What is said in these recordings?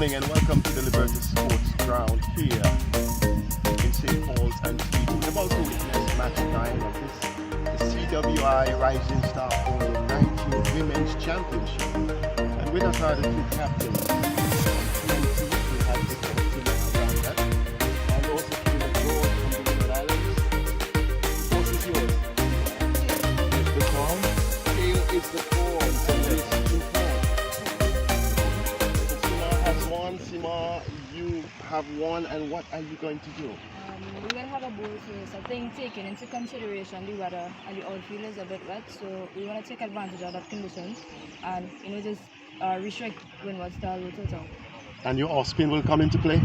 morning and welcome to the Liberty Sports Ground here in St. Paul's and Sweden. We're about to witness match 9 of the CWI Rising Star Under 19 Women's Championship. And with us are the two captains. We have the captain around that. And also Kayla George from the Windward Islands. The course is yours. It's the crown. Kayla is the crown. And it's the crown. Sima, you have won, and what are you going to do? We're going to have a bowl first. I think taking into consideration the weather and the outfield is a bit wet, so we want to take advantage of that conditions and just restrict Windward's style total. And your off spin will come into play?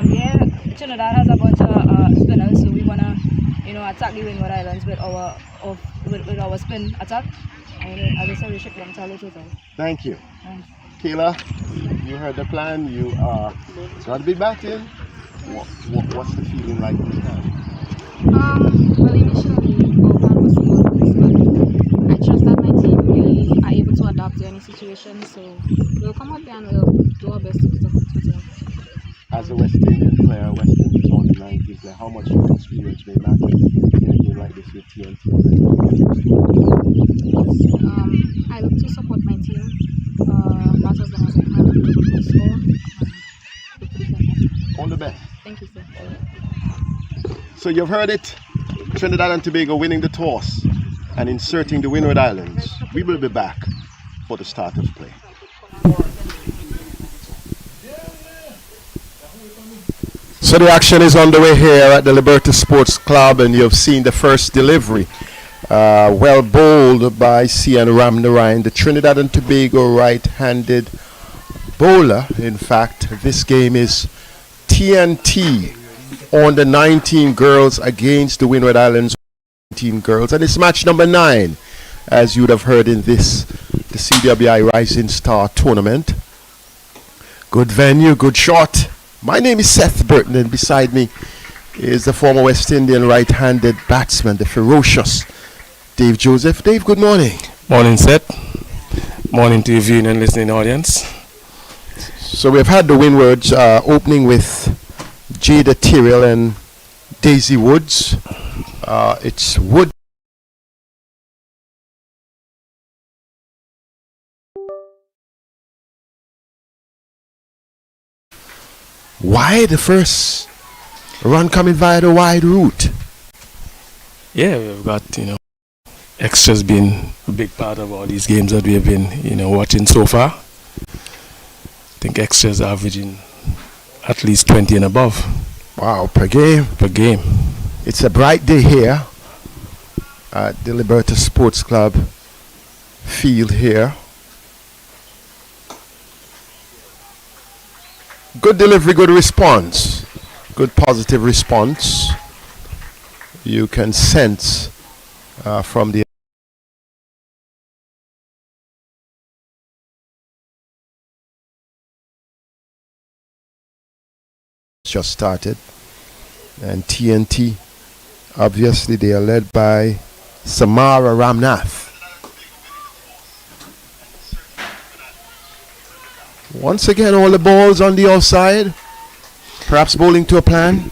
Yeah, Trinidad has a bunch of spinners, so we want to attack the Windward Islands with our spin attack. And I just restrict them to total. Thank you. Thanks. Kayla, you heard the plan. You are going to be batting. What's the feeling like this time? Well, initially, our plan was to go on this, but I trust that my team really are able to adapt to any situation. So we'll come out there and we'll do our best to put up with it. As a West Indian player, West Indies on the 90s, like how much your experience may matter in a game like this with TNT? I look to support my team. Not as long as I can to the score. All the best. Thank you, sir. So you've heard it. Trinidad and Tobago winning the toss and inserting the Windward Islands. We will be back for the start of play. So the action is underway here at the Liberty Sports Club, and you've seen the first delivery. Well bowled by Cian Ramnarine, the Trinidad and Tobago right-handed bowler. In fact, this game is TNT on the 19 girls against the Windward Islands 19 girls, and it's match number 9, as you would have heard in the CWI Rising Star Tournament. Good venue, good shot. My name is Seth Burton, and beside me is the former West Indian right-handed batsman, the ferocious Dave Joseph. Dave, good morning. Morning, Seth. Morning to your viewing and listening audience. So we've had the Windwards opening with Jada Tyrrell and Daisy Woods. It's Wood. Why the first run coming via the wide route? Yeah, we've got, extras being a big part of all these games that we have been, watching so far. I think extras averaging at least 20 and above. Wow, per game? Per game. It's a bright day here at the Liberty Sports Club field here. Good delivery, good response. Good positive response. You can sense from the just started, and TNT, obviously they are led by Samara Ramnath. Once again, all the balls on the outside, perhaps bowling to a plan.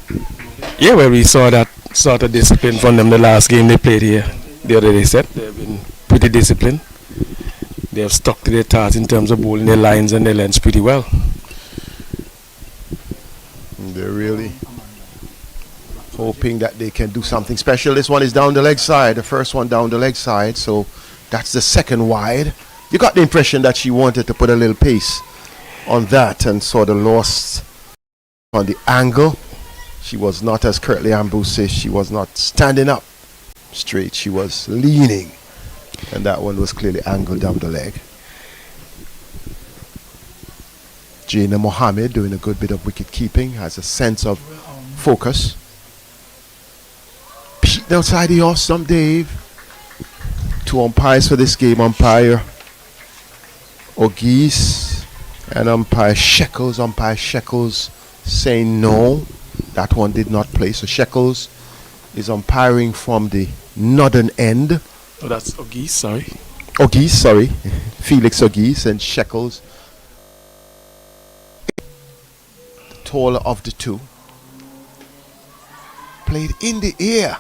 Yeah, well, we saw that sort of discipline from them the last game they played here the other day. Set they've been pretty disciplined. They have stuck to their task in terms of bowling their lines and their lengths pretty well. They're really hoping that they can do something special. This one is down the leg side, the first one down the leg side, so that's the second wide. You got the impression that she wanted to put a little pace on that and sort of lost on the angle. She was not, as Curtly Ambrose says, she was not standing up straight, she was leaning, and that one was clearly angled down the leg. Jaina Mohammed doing a good bit of wicket keeping, has a sense of focus. Peeked outside the off stump, Dave. 2 umpires for this game, umpire O'Geese and umpire Shekels. Umpire Shekels saying no, that one did not play. So Shekels is umpiring from the northern end. Oh, that's O'Geese, sorry. O'Geese, sorry. Felix O'Geese and Shekels. taller of the two. Played in the air.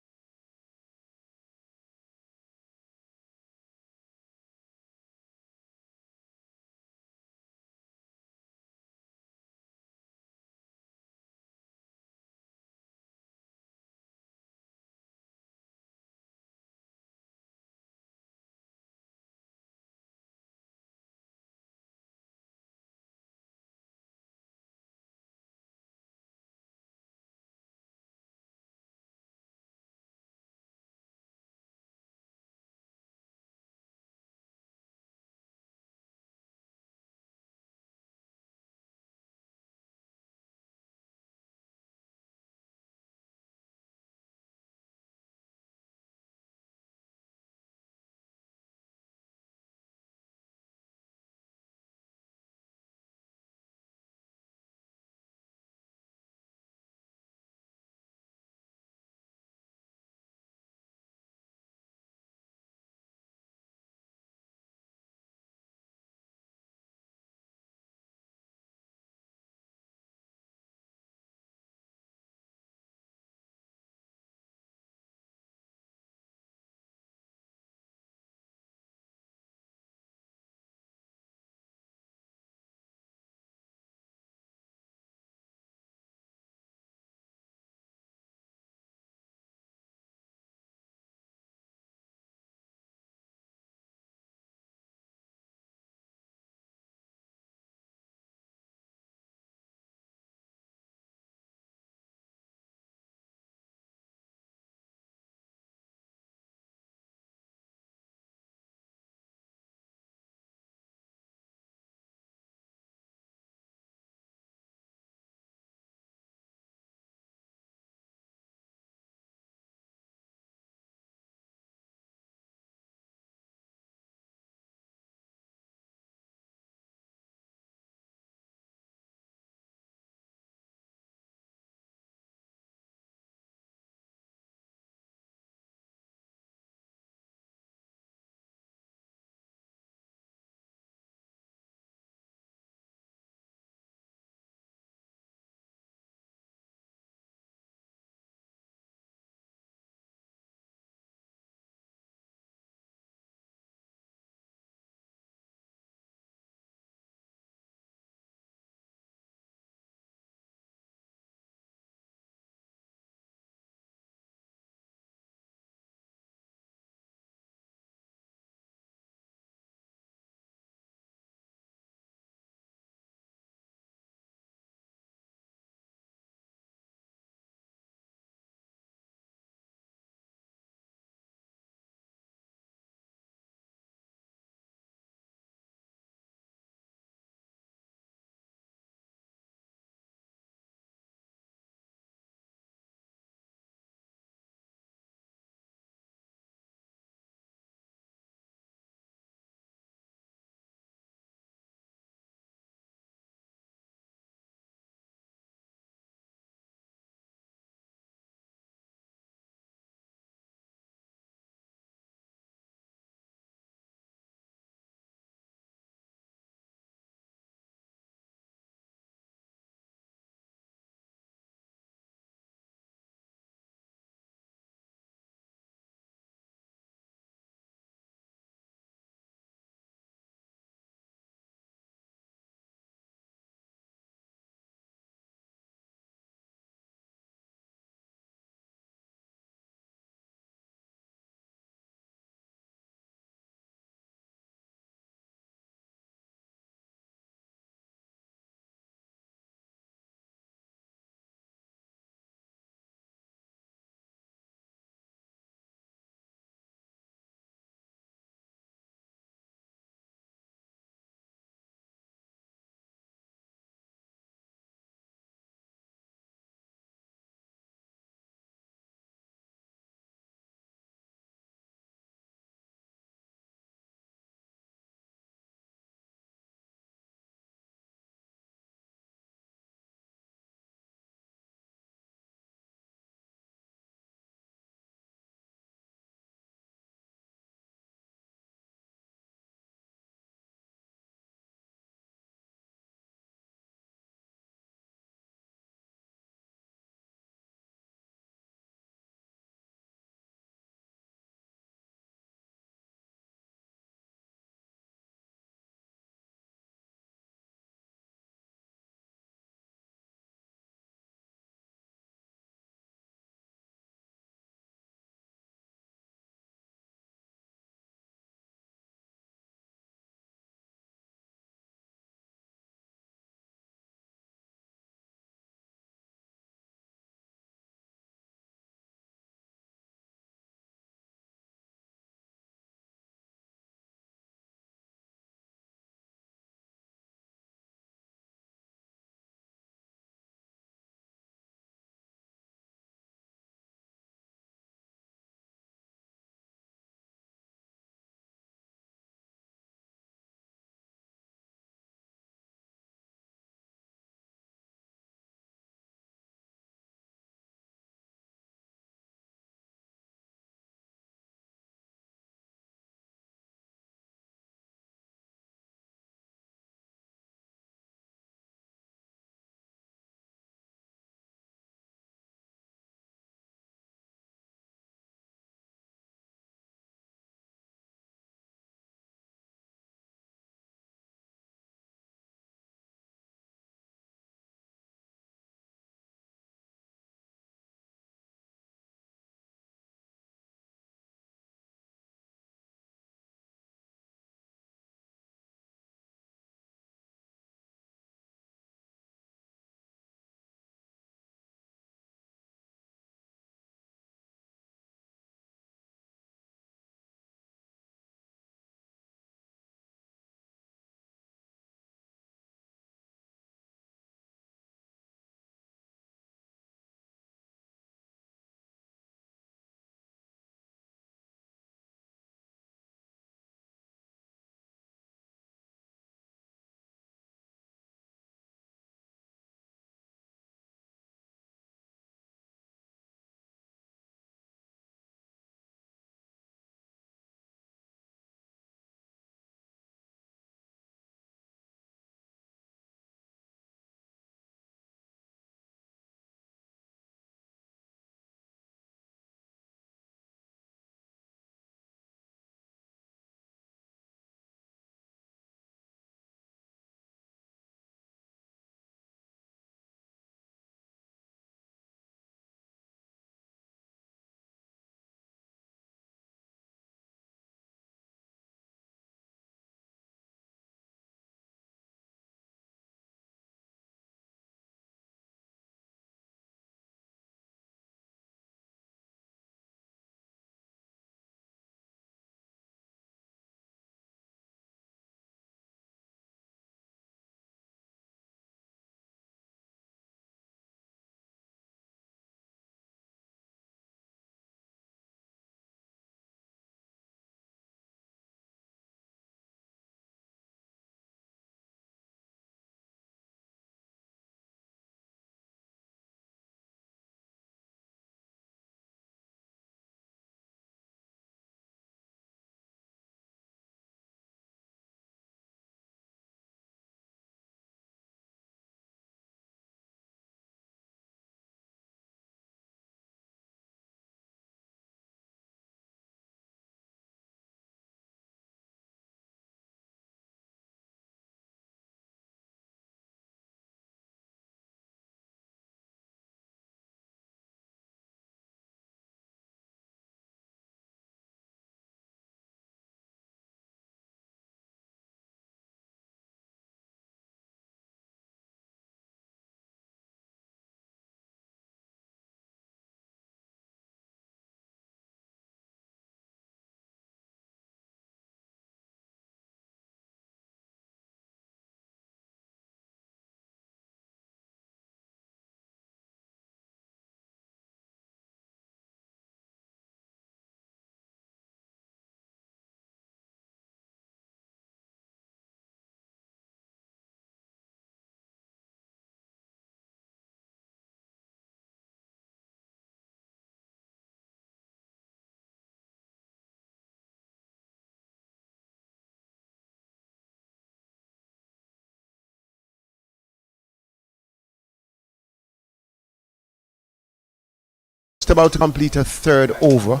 about to complete a third over.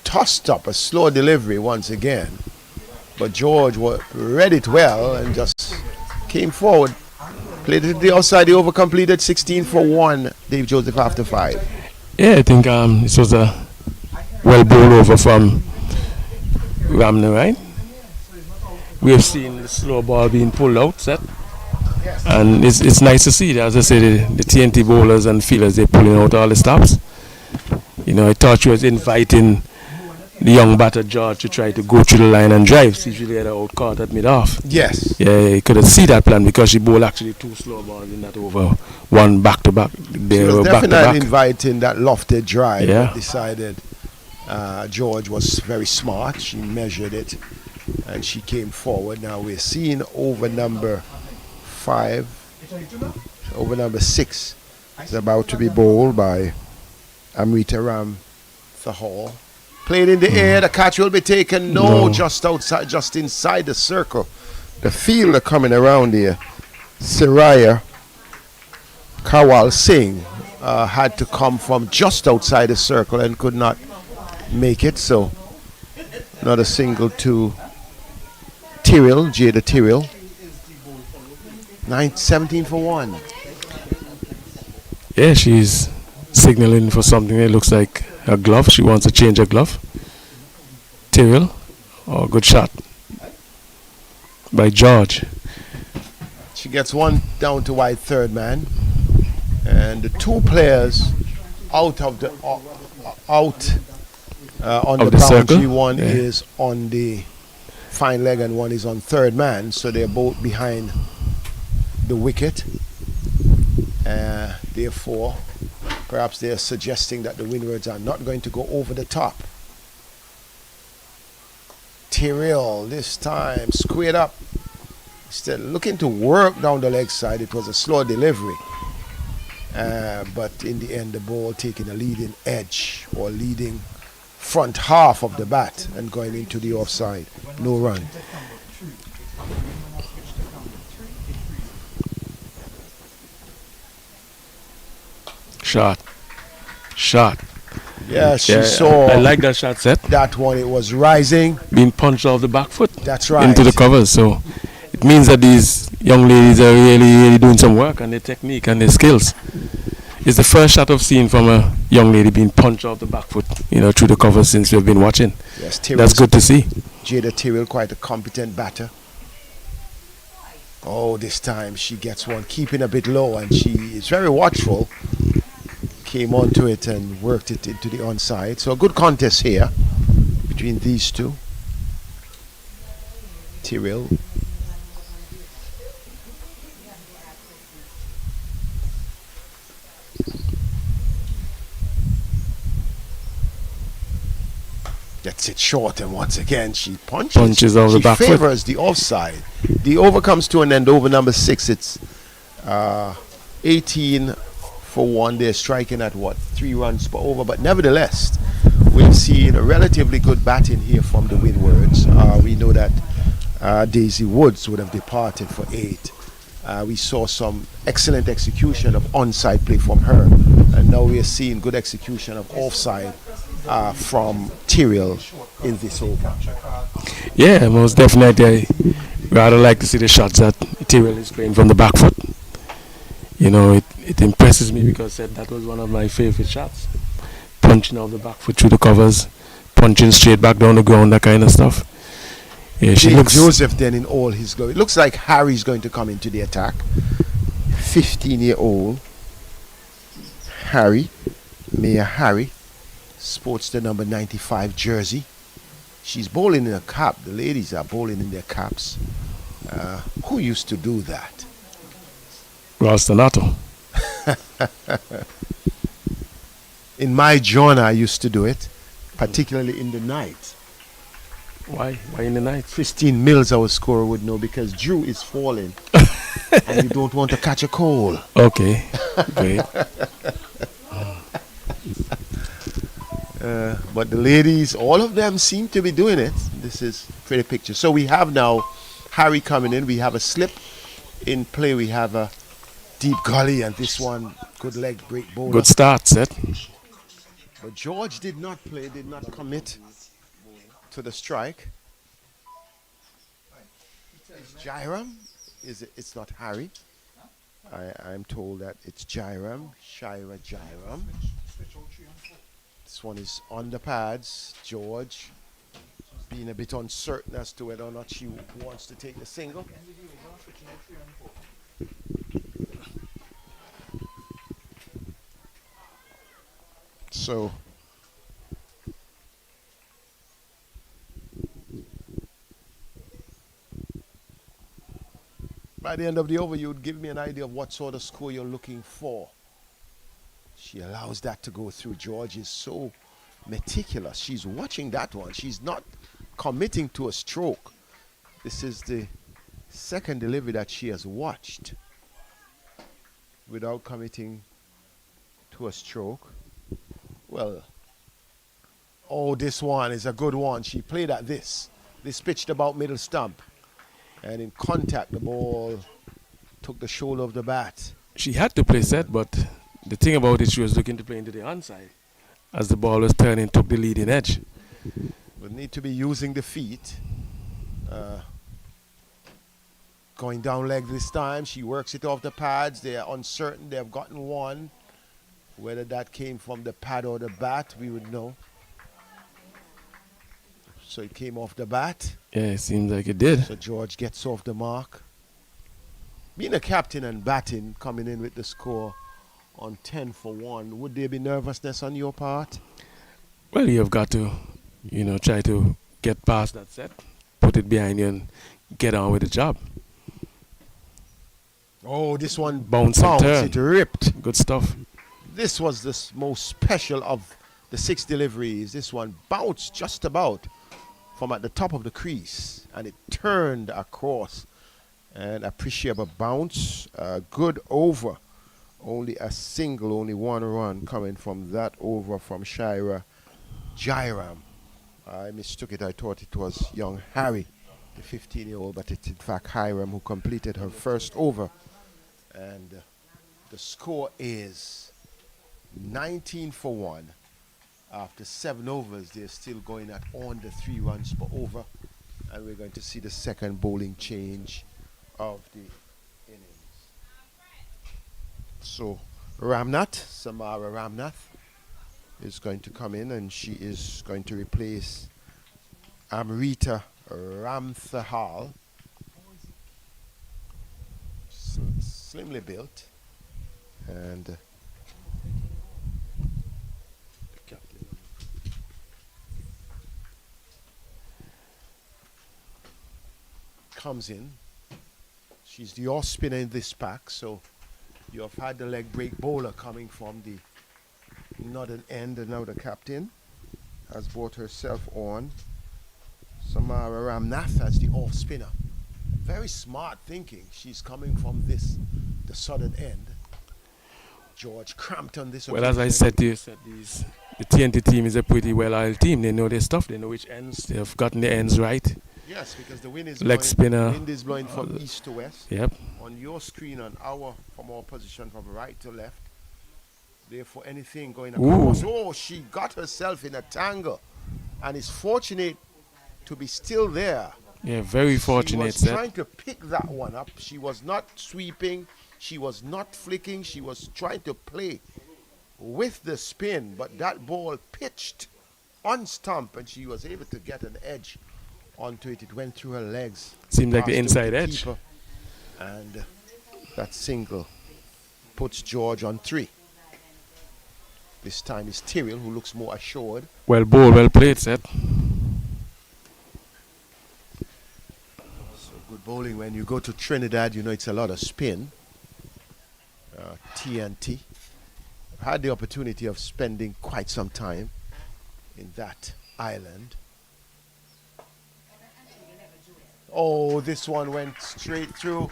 Tossed up a slow delivery once again, but George read it well and just came forward. Played it to the outside. The over completed 16 for 1. Dave Joseph after 5. Yeah, I think this was a well bowled over from Ramner, right? We have seen the slow ball being pulled out, set. And it's nice to see, as I say, the TNT bowlers and fielders, they're pulling out all the stops. You know, I thought she was inviting the young batter George to try to go through the line and drive. See if she had out caught at mid-off. Yes. Yeah, you couldn't see that plan because she bowled actually 2 slow balls in that over, one back-to-back. She was definitely inviting that lofted drive. Yeah. Decided George was very smart. She measured it and she came forward. Now we're seeing over number 5. Over number 6 is about to be bowled by Amrita Ram Thahal. Played in the air, the catch will be taken. No, just outside, just inside the circle. The fielder coming around here, Siraya Kawal Singh, had to come from just outside the circle and could not make it. So, not a single to Tyrrell, Jada Tyrrell. 17 for 1. Yeah, she's signaling for something. It looks like a glove. She wants to change her glove. Tyrrell. Oh, good shot by George. She gets one down to wide third man. And the 2 players out of the on the boundary. Circle? One is on the fine leg and one is on third man. So they're both behind the wicket. Therefore, perhaps they're suggesting that the Windwards are not going to go over the top. Tyrrell this time squared up. Still looking to work down the leg side. It was a slow delivery. But in the end, the ball taking a leading edge or leading front half of the bat and going into the offside. No run. Shot. Yeah, she saw. I like that shot set. That one, it was rising. Being punched off the back foot. That's right. Into the covers. So it means that these young ladies are really doing some work on their technique and their skills. It's the first shot I've seen from a young lady being punched off the back foot, through the covers since we've been watching. Yes, that's good to see. Jada Tyrrell, quite a competent batter. Oh, this time she gets one, keeping a bit low, and she is very watchful. Came onto it and worked it into the onside. So a good contest here between these two. Tyrrell. Gets it short, and once again she punches over the back foot. She favors the offside. The over comes to an end. Over number 6. It's 18 for 1. They're striking at 3 runs per over, but nevertheless we've seen a relatively good batting here from the Windwards. We know that Daisy Woods would have departed for 8. We saw some excellent execution of onside play from her, and now we are seeing good execution of offside from Tyrrell in this over. Yeah, most definitely. I rather like to see the shots that Tyrrell is playing from the back foot. It impresses me because that was one of my favorite shots. Punching off the back foot through the covers, punching straight back down the ground, that kind of stuff. Yeah, she looks. Joseph then in all his glory. It looks like Harry's going to come into the attack. 15-year-old Harry, Mayor Harry, sports the number 95 jersey. She's bowling in a cap. The ladies are bowling in their caps. Who used to do that? Ralstonato. In my genre, I used to do it, particularly in the night. Why? Why in the night? 15 Mills, our scorer, would know, because Drew is falling and you don't want to catch a cold. Okay, great. But the ladies, all of them seem to be doing it. This is pretty picture. So we have now Harry coming in. We have a slip in play. We have a deep gully, and this one, good leg break bowler. Good start, set. But George did not play, did not commit to the strike. It's Jairam. It's not Harry. I'm told that it's Jairam, Shira Jairam. This one is on the pads. George being a bit uncertain as to whether or not she wants to take the single. So by the end of the over, you would give me an idea of what sort of score you're looking for. She allows that to go through. George is so meticulous. She's watching that one. She's not committing to a stroke. This is the second delivery that she has watched without committing to a stroke. Well, oh, this one is a good one. She played at this. This pitched about middle stump. And in contact, the ball took the shoulder of the bat. She had to play set, but the thing about it, she was looking to play into the onside. As the ball was turning, took the leading edge. Would need to be using the feet. Going down leg this time. She works it off the pads. They are uncertain. They have gotten one. Whether that came from the pad or the bat, we would know. So it came off the bat. Yeah, it seems like it did. So George gets off the mark. Being a captain and batting, coming in with the score on 10 for 1, would there be nervousness on your part? Well, you've got to, try to get past that set, put it behind you, and get on with the job. Oh, this one Bounce and turn. It ripped. Good stuff. This was the most special of the 6 deliveries. This one bounced just about from at the top of the crease, and it turned across. An appreciable bounce, good over. Only a single, only one run coming from that over from Shira Jairam. I mistook it. I thought it was young Harry, the 15-year-old, but it's in fact Hiram who completed her first over. And the score is 19 for 1. After 7 overs, they're still going at under 3 runs per over. And we're going to see the second bowling change of the innings. So Samara Ramnath is going to come in, and she is going to replace Amrita Ramthahal. Slimly built. And the captain comes in. She's the off spinner in this pack, so you have had the leg break bowler coming from the northern end, and now the captain has brought herself on. Samara Ramnath as the off spinner. Very smart thinking. She's coming from the southern end. George cramped on this. Well, as I said to you, the TNT team is a pretty well-oiled team. They know their stuff. They know which ends. They have gotten the ends right. Yes, because the wind is leg blowing, spinner. wind is blowing from east to west. Yep. On your screen, from our position from right to left. Therefore, anything going across. Oh, she got herself in a tangle, and is fortunate to be still there. Yeah, very fortunate. She was trying to pick that one up. She was not sweeping. She was not flicking. She was trying to play with the spin, but that ball pitched on stump, and she was able to get an edge onto it. It went through her legs. Seemed like the inside edge. Keeper, and that single puts George on 3. This time is Tyrrell, who looks more assured. Well bowled, well played, Seth. So good bowling. When you go to Trinidad, it's a lot of spin. TNT. I've had the opportunity of spending quite some time in that island. Oh, this one went straight through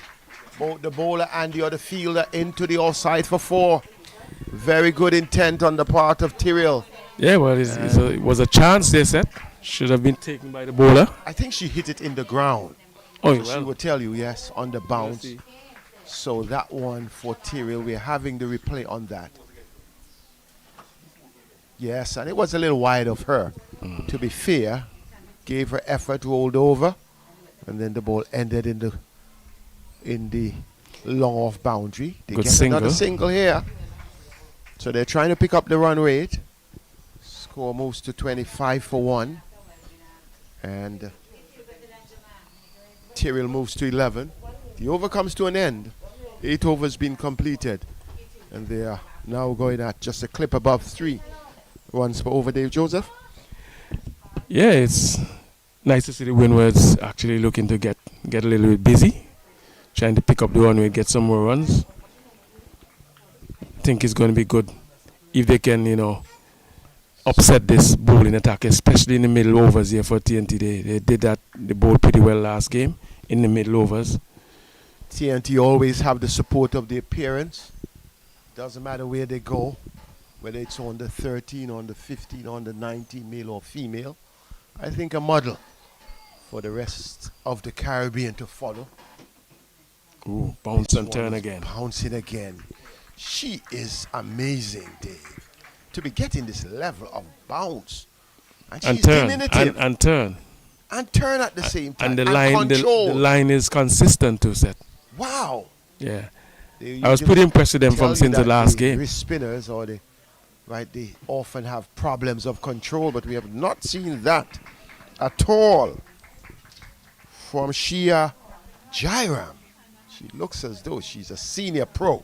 both the bowler and the other fielder into the offside for 4. Very good intent on the part of Tyrrell. Yeah, well, it was a chance they said. Should have been taken by the bowler. I think she hit it in the ground. Oh, so she would tell you, yes, on the bounce. So that one for Tyrrell, we're having the replay on that. Yes, and it was a little wide of her. To be fair, gave her effort, rolled over, and then the ball ended in the long off boundary. They Good get single. another single here. So they're trying to pick up the run rate. Score moves to 25-1. And Tyrrell moves to 11. The over comes to an end. 8 overs been completed. And they are now going at just a clip above 3 runs per over. Dave Joseph? Yeah, it's nice to see the Windwards actually looking to get a little bit busy, trying to pick up the run rate, get some more runs. I think it's going to be good if they can, upset this bowling attack, especially in the middle overs here for TNT. They did that, they bowled pretty well last game in the middle overs. TNT always have the support of the appearance. Doesn't matter where they go, whether it's on the 13, on the 15, on the 19, male or female. I think a model for the rest of the Caribbean to follow. Ooh, bounce This and turn one is again. Bouncing again. She is amazing, Dave. To be getting this level of bounce. And And she's turn, diminutive. and turn. And turn at the same time. And the line, the control. line is consistent to set. Wow. Yeah. They I was usually pretty impressed with them tell from you since the that last game. Wrist spinners they often have problems of control, but we have not seen that at all from Shia Jairam. She looks as though she's a senior pro.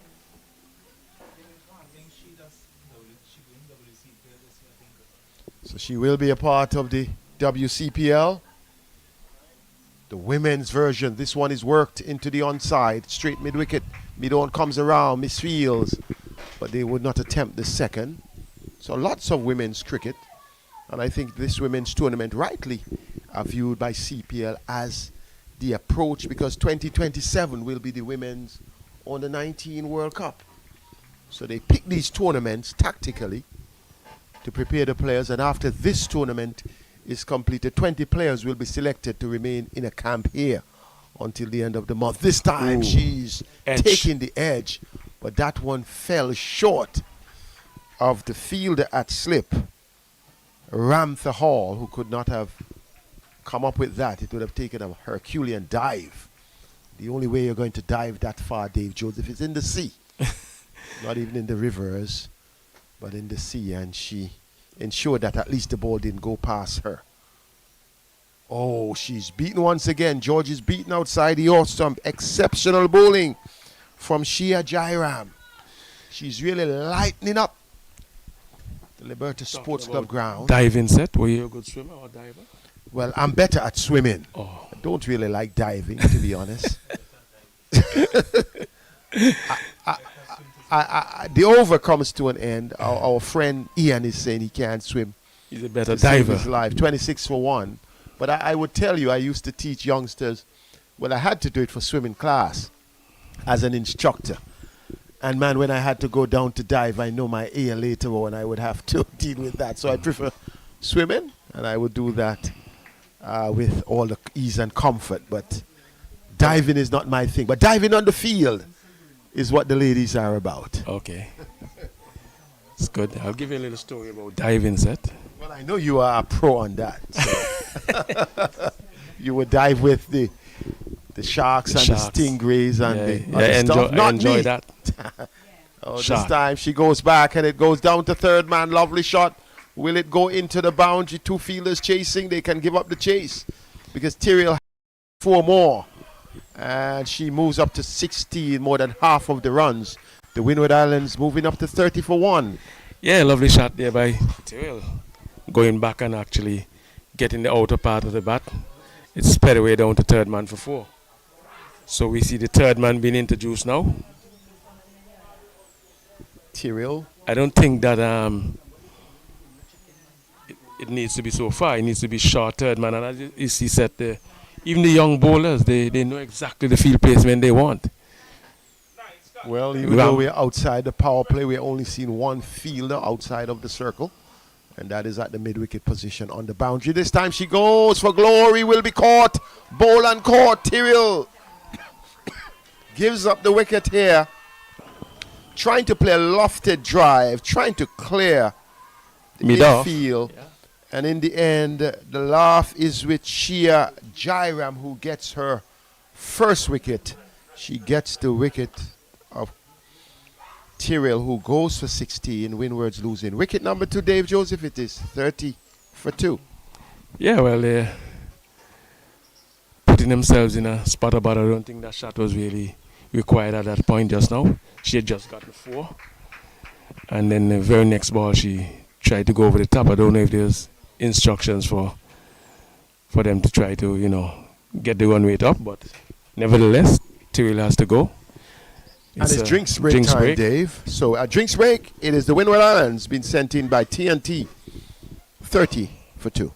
So she will be a part of the WCPL. The women's version, this one is worked into the onside, straight mid-wicket. Mid-on comes around, misfields, but they would not attempt the second. So lots of women's cricket. And I think this women's tournament rightly are viewed by CPL as the approach, because 2027 will be the women's under 19 World Cup. So they pick these tournaments tactically to prepare the players, and after this tournament is completed, 20 players will be selected to remain in a camp here until the end of the month. This time she's taking the edge, but that one fell short of the fielder at slip, Ramtha Hall, who could not have come up with that. It would have taken a Herculean dive. The only way you're going to dive that far, Dave Joseph, is in the sea. Not even in the rivers, but in the sea, and she ensured that at least the ball didn't go past her. Oh, she's beaten once again. George is beaten outside the off stump. Exceptional bowling from Shia Jairam. She's really lightening up the Liberta Sports Club ground. Diving set. Were you a good swimmer or diver? Well, I'm better at swimming. Oh. I don't really like diving, to be honest. The over comes to an end. Our friend Ian is saying he can't swim. He's a better To save diver. his life. 26 for 1. But I would tell you, I used to teach youngsters. Well, I had to do it for swimming class as an instructor. And man, when I had to go down to dive, I know my ear later on, I would have to deal with that. So I prefer swimming, and I would do that with all the ease and comfort. But diving is not my thing. But diving on the field is what the ladies are about. Okay. It's good. I'll give you a little story about diving set. Well, I know you are a pro on that. So. You would dive with the sharks and sharks. the stingrays and the other I stuff. Not enjoy me. that. This Shark. time she goes back and it goes down to third man. Lovely shot. Will it go into the boundary? 2 fielders chasing. They can give up the chase because Tyrrell has 4 more. And she moves up to 16, more than half of the runs. The Windward Islands moving up to 30 for 1. Yeah, lovely shot there by Tyrrell. Going back and actually getting the outer part of the bat. It's sped away down to third man for 4. So we see the third man being introduced now. Tyrrell. I don't think that it needs to be so far. It needs to be short third man. And as you see, said even the young bowlers, they know exactly the field placement they want. Well, even though we're outside the power play, we're only seeing 1 fielder outside of the circle. And that is at the mid-wicket position on the boundary. This time she goes for glory, will be caught. Bowl and caught. Tyrrell gives up the wicket here. Trying to play a lofted drive, trying to clear the Mid-off. infield. And in the end, the laugh is with Shia Jairam, who gets her first wicket. She gets the wicket of Tyrrell, who goes for 16. Windward's losing. Wicket number 2, Dave Joseph, it is 30 for 2. Yeah, well, they're putting themselves in a spot, but I don't think that shot was really required at that point just now. She had just gotten 4. And then the very next ball, she tried to go over the top. I don't know if there's instructions for them to try to, get the run rate up. But nevertheless, Tyrrell has to go. And it's drinks break time, Dave. So at drinks break, it is the Windward Islands being sent in by TNT. 30 for 2.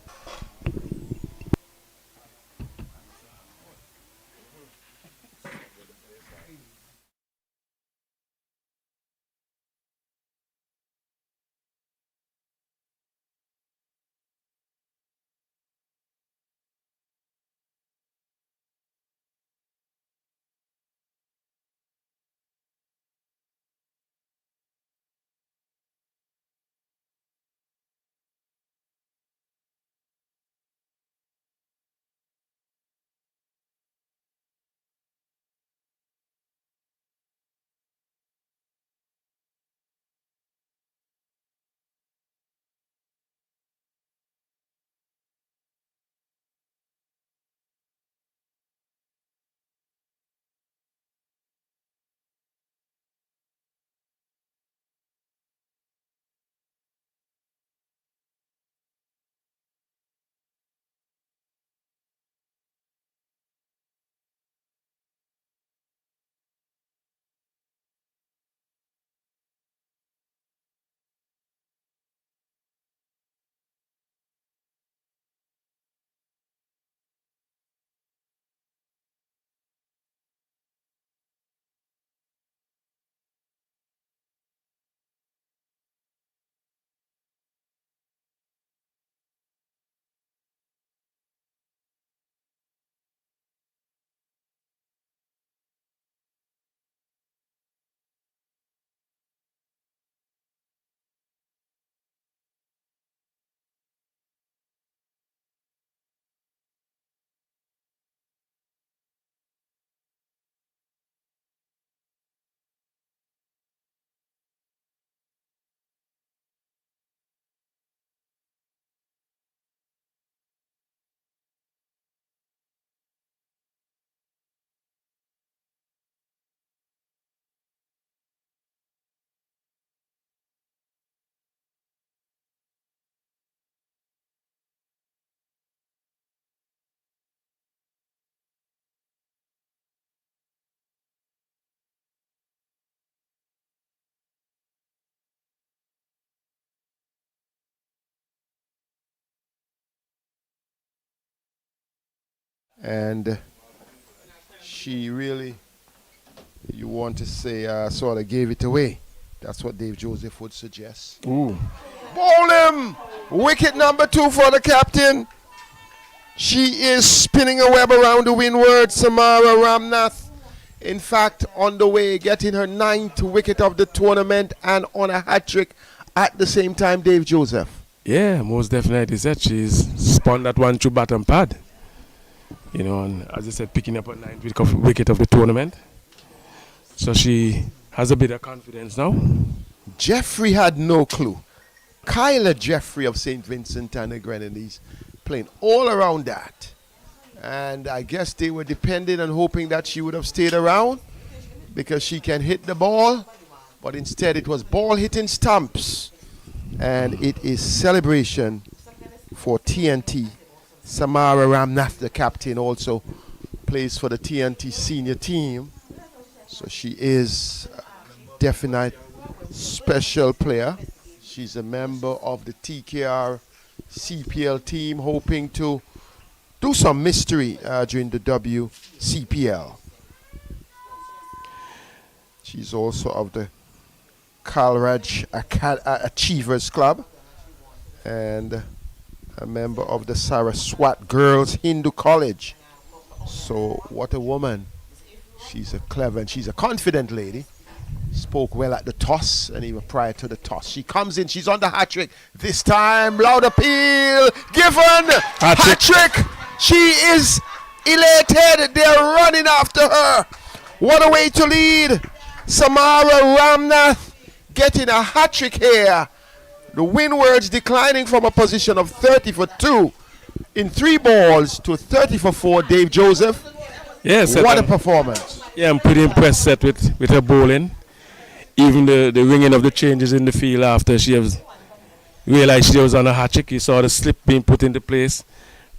And she really, you want to say, sort of gave it away. That's what Dave Joseph would suggest. Ooh. Bowl him! Wicket number 2 for the captain. She is spinning a web around the windward, Samara Ramnath. In fact, on the way, getting her 9th wicket of the tournament and on a hat-trick at the same time, Dave Joseph. Yeah, most definitely. Said she's spun that one through bat and pad. And as I said, picking up a 9th wicket of the tournament. So she has a bit of confidence now. Jeffrey had no clue. Kyla Jeffrey of St. Vincent and the Grenadines playing all around that. And I guess they were depending and hoping that she would have stayed around because she can hit the ball. But instead it was ball hitting stumps. And it is celebration for TNT. Samara Ramnath, the captain, also plays for the TNT senior team. So she is a definite special player. She's a member of the TKR CPL team, hoping to do some mystery during the WCPL. She's also of the Calraj Achievers Club and a member of the Saraswat Girls Hindu College. So what a woman She's a clever and she's a confident lady. Spoke well at the toss and even prior to the toss. She comes in, she's on the hat trick. This time, loud appeal, given, hat trick. She is elated. They're running after her. What a way to lead. Samara Ramnath getting a hat trick here. The Windwards declining from a position of 30 for 2 in 3 balls to 30 for 4. Dave Joseph. Yes. What a performance. Yeah, I'm pretty impressed set with her bowling. Even the ringing of the changes in the field after she has realized she was on a hat trick. You saw the slip being put into place,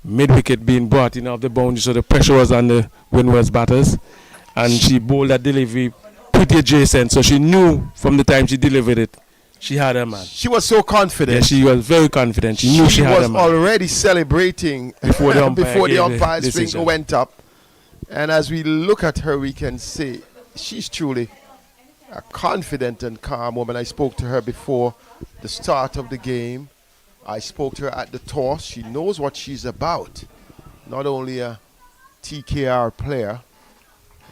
mid-wicket being brought in off the boundary, so the pressure was on the Windward's batters. And she bowled that delivery pretty adjacent, so she knew from the time she delivered it, she had her man. She was so confident. Yeah, she was very confident. She knew she had her man. She was already celebrating before the umpire's finger went up. And as we look at her, we can say she's truly a confident and calm woman. I spoke to her before the start of the game. I spoke to her at the toss. She knows what she's about. Not only a TKR player,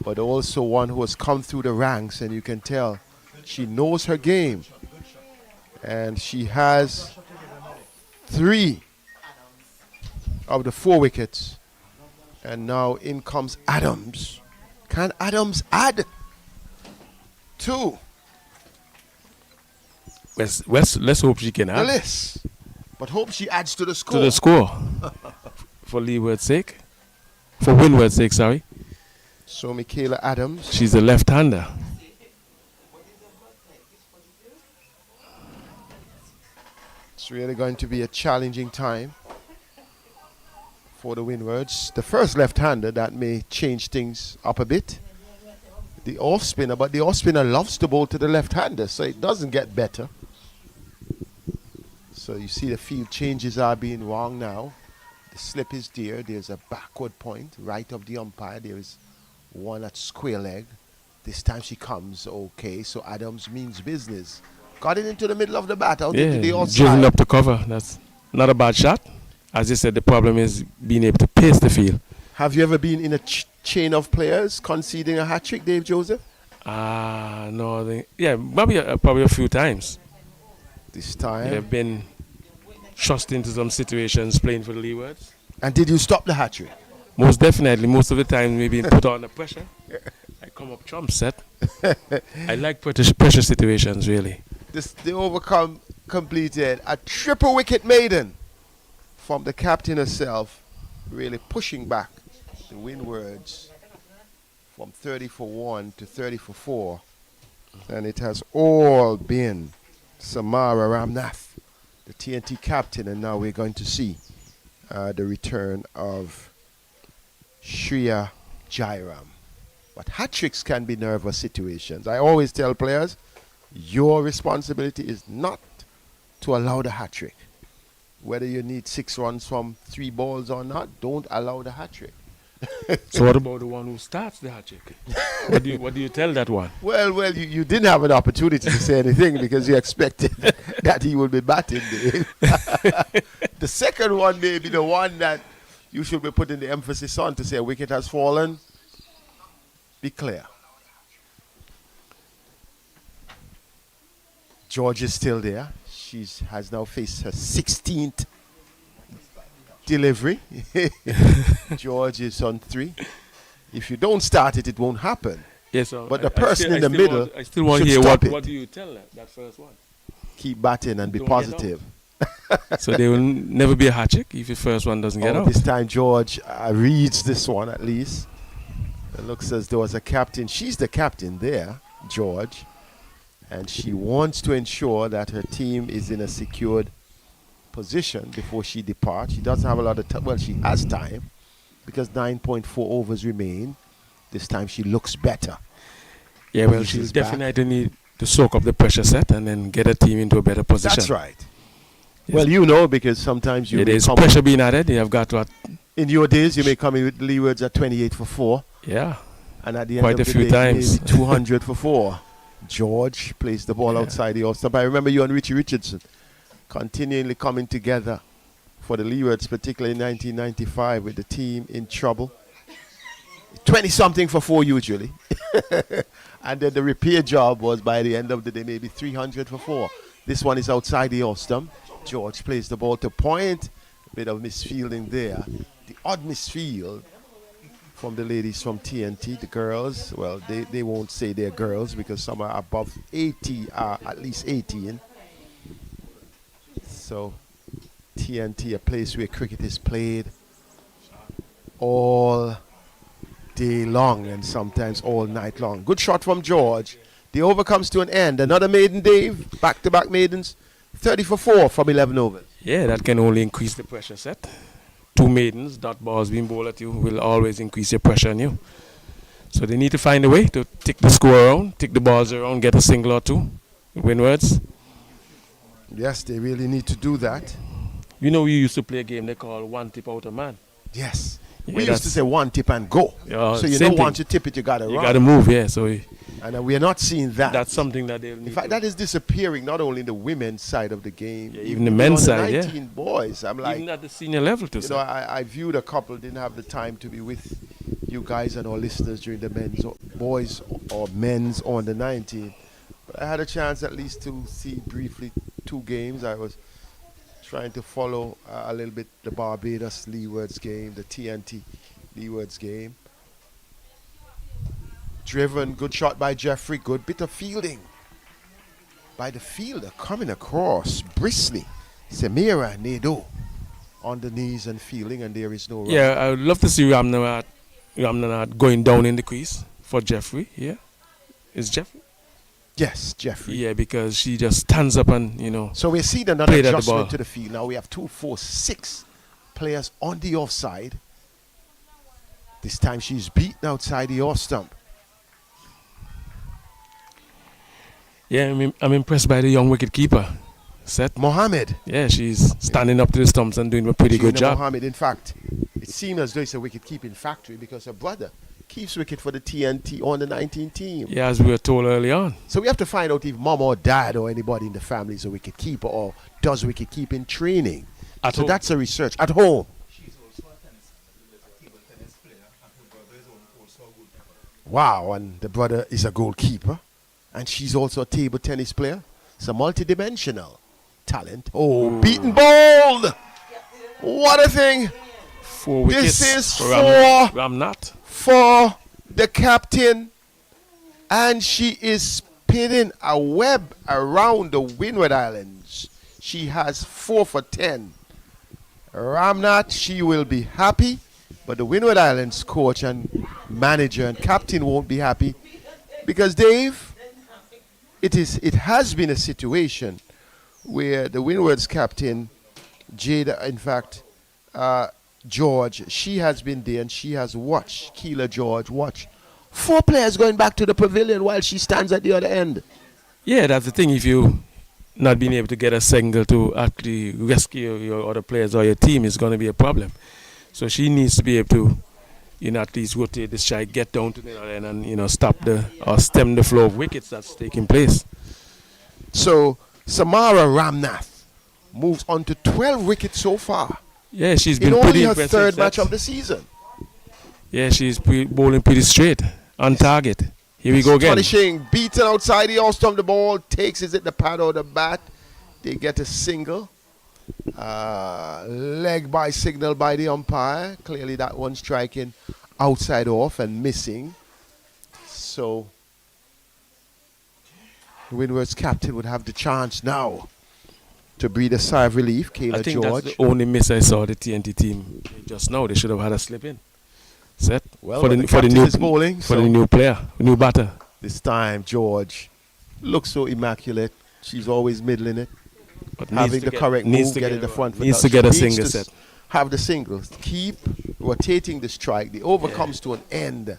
but also one who has come through the ranks, and you can tell she knows her game. And she has 3 of the 4 wickets. And now in comes Adams. Can Adams add 2? Let's hope she can add. List. But hope she adds to the score. To the score. For Leeward's sake. For Windward's sake, sorry. So Michaela Adams. She's a left-hander. It's really going to be a challenging time for the Windwards. The first left-hander, that may change things up a bit. The off-spinner, but the off-spinner loves to bowl to the left-hander, so it doesn't get better. So you see the field changes are being wrong now. The slip is there. There's a backward point, right of the umpire. There is one at square leg. This time she comes okay, so Adams means business. Got it into the middle of the bat, out into the outside. Driven up to cover. That's not a bad shot. As you said, the problem is being able to pace the field. Have you ever been in a chain of players conceding a hat trick, Dave Joseph? No. Probably a few times. This time? They've been thrust into some situations playing for the Leewards. And did you stop the hat trick? Most definitely. Most of the time we've been put under pressure. I come up trump set. I like pressure situations, really. They overcome completed a triple wicket maiden from the captain herself, really pushing back the Windwards from 30 for 1 to 30 for 4. And it has all been Samara Ramnath, the TNT captain, and now we're going to see the return of Shreya Jairam. But hat tricks can be nervous situations. I always tell players, your responsibility is not to allow the hat trick. Whether you need 6 runs from 3 balls or not, don't allow the hat trick. So what about the one who starts the hat trick? What do you tell that one? Well, you didn't have an opportunity to say anything because you expected that he would be batting. The second one may be the one that you should be putting the emphasis on to say a wicket has fallen. Be clear. George is still there. She has now faced her 16th delivery. George is on 3. If you don't start it, it won't happen. Yes, but the person in the middle, I still want to hear what do you tell that first one? Keep batting and be positive. So there will never be a hat trick if the first one doesn't get out. This time George reads this one at least. It looks as though as a captain, she's the captain there, George. And she wants to ensure that her team is in a secured position before she departs. She doesn't have a lot of time. Well, she has time because 9.4 overs remain. This time she looks better. Yeah, well, she'll definitely need to soak up the pressure set and then get her team into a better position. That's right. Yes. Well, you know, because sometimes you there's pressure being added. You have got to. In your days, you may come in with Leewards at 28 for 4. Yeah. And at the end of the few day, times. maybe 200 for 4. George plays the ball outside the off-stump. I remember you and Richie Richardson continually coming together for the Leewards, particularly in 1995 with the team in trouble. 20 something for 4 usually. And then the repair job was by the end of the day maybe 300 for 4. This one is outside the off stump. George plays the ball to point. A bit of misfielding there. The odd misfield from the ladies from TNT, the girls. Well, they won't say they're girls because some are above 80, at least 18. So TNT, a place where cricket is played all day long and sometimes all night long. Good shot from George. The over comes to an end. Another maiden, Dave. Back-to-back maidens. 30 for 4 from 11 overs. Yeah, that can only increase the pressure set. 2 maidens, dot balls being bowled at you will always increase your pressure on you. So they need to find a way to tick the score around, tick the balls around, get a single or two. Windwards. Yes, they really need to do that. You know, we used to play a game they call one tip out a man. Yes. Yeah, we used to say one tip and go. So you know once you tip it, you got to run. You got to move, yeah. So and we are not seeing that. That's something that they'll need. In fact, that is disappearing not only in the women's side of the game. Yeah, even the men's side, 19 boys. I'm like, even at the senior level too. You know, I viewed a couple, didn't have the time to be with you guys and our listeners during the men's or boys or men's on the 19. But I had a chance at least to see briefly 2 games. I was trying to follow a little bit the Barbados Leewards game, the TNT Leewards game. Driven, good shot by Jeffrey, good bit of fielding by the fielder coming across. Brisley, Samira Nedo on the knees and fielding, and there is no run. Yeah, I would love to see Ramnath going down in the crease for Jeffrey. Yeah, is Jeffrey? Yes, Jeffrey. Yeah, because she just stands up and, you know. So we're seeing another adjustment to the field. Now we have 2, 4, 6 players on the offside. This time she's beaten outside the off stump. Yeah, I'm impressed by the young wicket keeper, Seth Mohammed. Yeah, she's standing up to the stumps and doing a pretty good job. Mohammed, in fact, it seems as though it's a wicket keeping factory because her brother keeps wicket for the TNT on the 19 team. Yeah, as we were told early on. So we have to find out if mom or dad or anybody in the family is a wicket keeper or does wicket keeping training. At so home. That's a research at home. She's also a table tennis player, and her brother is also a goalkeeper. Wow, and the brother is a goalkeeper, and she's also a table tennis player. It's a multi-dimensional talent. Oh, beaten bowled! What a thing! 4 wickets. This is for Ramnath. For the captain, and she is spinning a web around the Windward Islands. She has 4 for 10. Ramnath, she will be happy, but the Windward Islands coach and manager and captain won't be happy because, Dave, it has been a situation where the Windward's captain, Jada, in fact, George, she has been there and she has watched Keela George watch 4 players going back to the pavilion while she stands at the other end. Yeah, that's the thing. If you not being able to get a single to actually rescue your other players or your team is going to be a problem. So she needs to be able to, you know, at least rotate the strike, get down to the other end and, you know, stop or stem the flow of wickets that's taking place. So Samara Ramnath moves on to 12 wickets so far. Yeah, she's been in pretty only her impressive. 3rd match of the season. Yeah, she's bowling pretty straight, on target. Here we go again. Astonishing, beaten outside the off stump. The ball takes it at the pad or the bat. They get a single. Leg by signal by the umpire. Clearly that one striking outside off and missing. So Windward's captain would have the chance now to breathe a sigh of relief. Kayla I think George. that's the only miss I saw the TNT team just now. They should have had a slip in. Set well, the captain is bowling, for the new player, new batter. This time George looks so immaculate. She's always middling it. But having the correct move, getting the front foot. Needs to get a single set. Have the singles. Keep rotating the strike. The over comes to an end.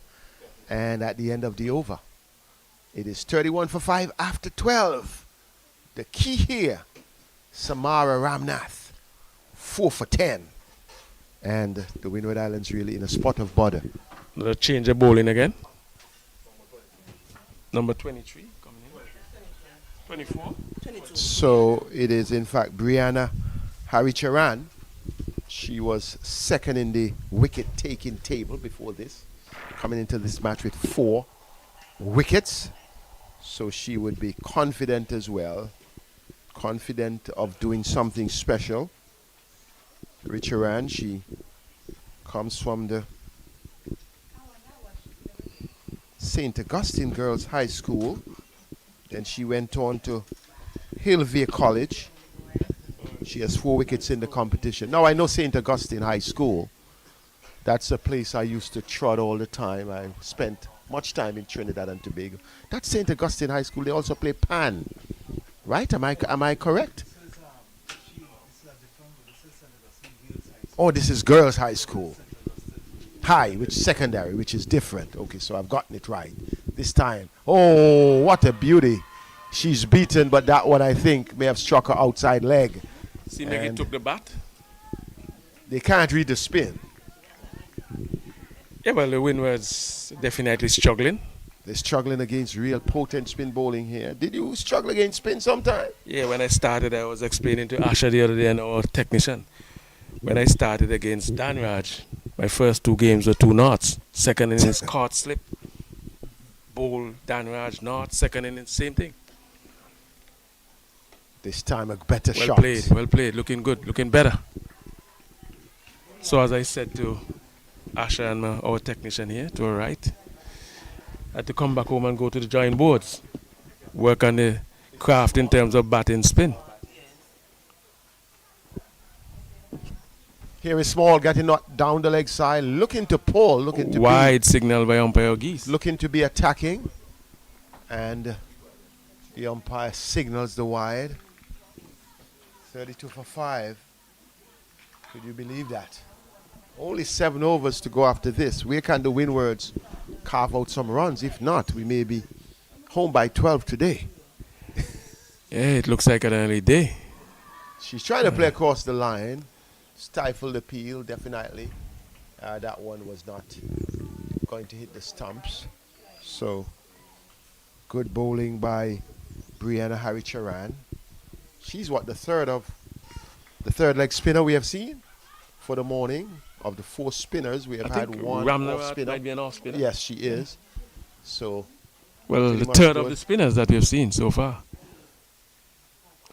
And at the end of the over, it is 31 for 5 after 12. The key here, Samara Ramnath, 4 for 10. And the Windward Islands really in a spot of bother. Another change of bowling again. Number 23 coming in. 24. 22. So it is in fact Brianna Haricharan. She was second in the wicket taking table before this. coming into this match with 4 wickets. So she would be confident as well. Confident of doing something special. Richaran, she comes from the St. Augustine Girls High School. Then she went on to Hillview College. She has 4 wickets in the competition. Now I know St. Augustine High School. That's a place I used to trot all the time. I spent much time in Trinidad and Tobago. That's St. Augustine High School. They also play pan. Right? Am I correct? Oh, this is Girls High School. High, which secondary, which is different. Okay, so I've gotten it right this time. Oh, what a beauty. She's beaten, but that one I think may have struck her outside leg. See, maybe it took the bat. They can't read the spin. Yeah, well, the Windward's definitely struggling. They're struggling against real potent spin bowling here. Did you struggle against spin sometime? Yeah, when I started, I was explaining to Asha the other day and our technician. When I started against Dan Raj, my first 2 games were 2 knots. Second innings, caught slip. Bowl, Dan Raj, knot. Second innings, same thing. This time a better shot. Well played. Looking good, looking better. So as I said to Asha and our technician here, to her right, I had to come back home and go to the drawing boards. Work on the craft in terms of batting spin. Here is Small getting knocked down the leg side, looking to pull, looking to wide signal by umpire Geese. looking to be attacking, and the umpire signals the wide. 32 for 5. Could you believe that? Only 7 overs to go after this. Where can the Windwards carve out some runs? If not, we may be home by 12 today. Yeah, it looks like an early day. She's trying to play across the line. Stifle the peel, definitely. That one was not going to hit the stumps. So, good bowling by Brianna Haricharan. She's what, the third leg spinner we have seen for the morning. Of the 4 spinners, we have had 1 off spinner. Might be an off spinner. Yes, she is. So, well, the third of the spinners that we have seen so far.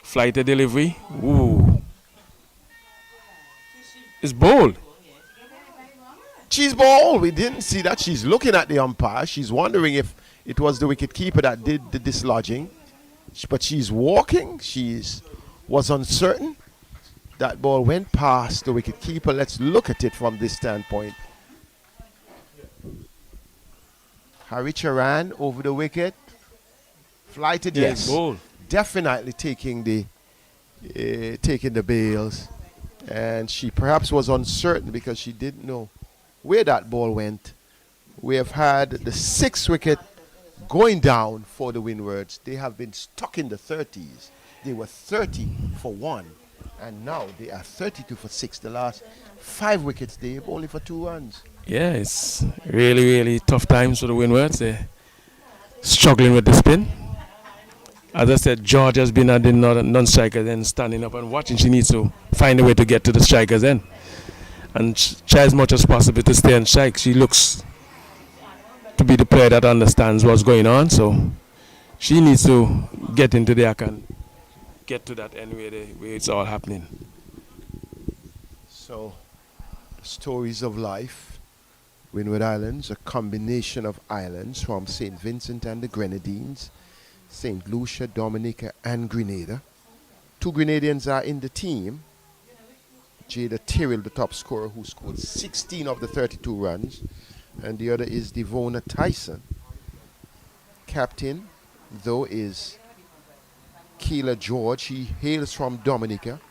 Flighted delivery. Ooh. It's bold. She's bowled. We didn't see that. She's looking at the umpire. She's wondering if it was the wicket keeper that did the dislodging. But she's walking. Was uncertain. That ball went past the wicket keeper. Let's look at it from this standpoint. Haricharan over the wicket. Flighted, yes. Bold. Definitely taking the bails. And she perhaps was uncertain because she didn't know where that ball went. We have had the 6th wicket going down for the Windwards. They have been stuck in the 30s. They were 30 for 1. And now they are 32 for 6. The last 5 wickets, Dave, only for 2 runs. Yeah, it's really, really tough times for the Windwards. They're struggling with the spin. As I said, George has been at the non-striker then standing up and watching. She needs to find a way to get to the strikers then. And try as much as possible to stay on strike. She looks to be the player that understands what's going on. So she needs to get into the act and get to that end where it's all happening. So, stories of life. Windward Islands, a combination of islands from St. Vincent and the Grenadines, St. Lucia, Dominica, and Grenada. 2 Grenadians are in the team. Jada Tyrrell, the top scorer, who scored 16 of the 32 runs. And the other is Devona Tyson. Captain, though, is Keela George. He hails from Dominica.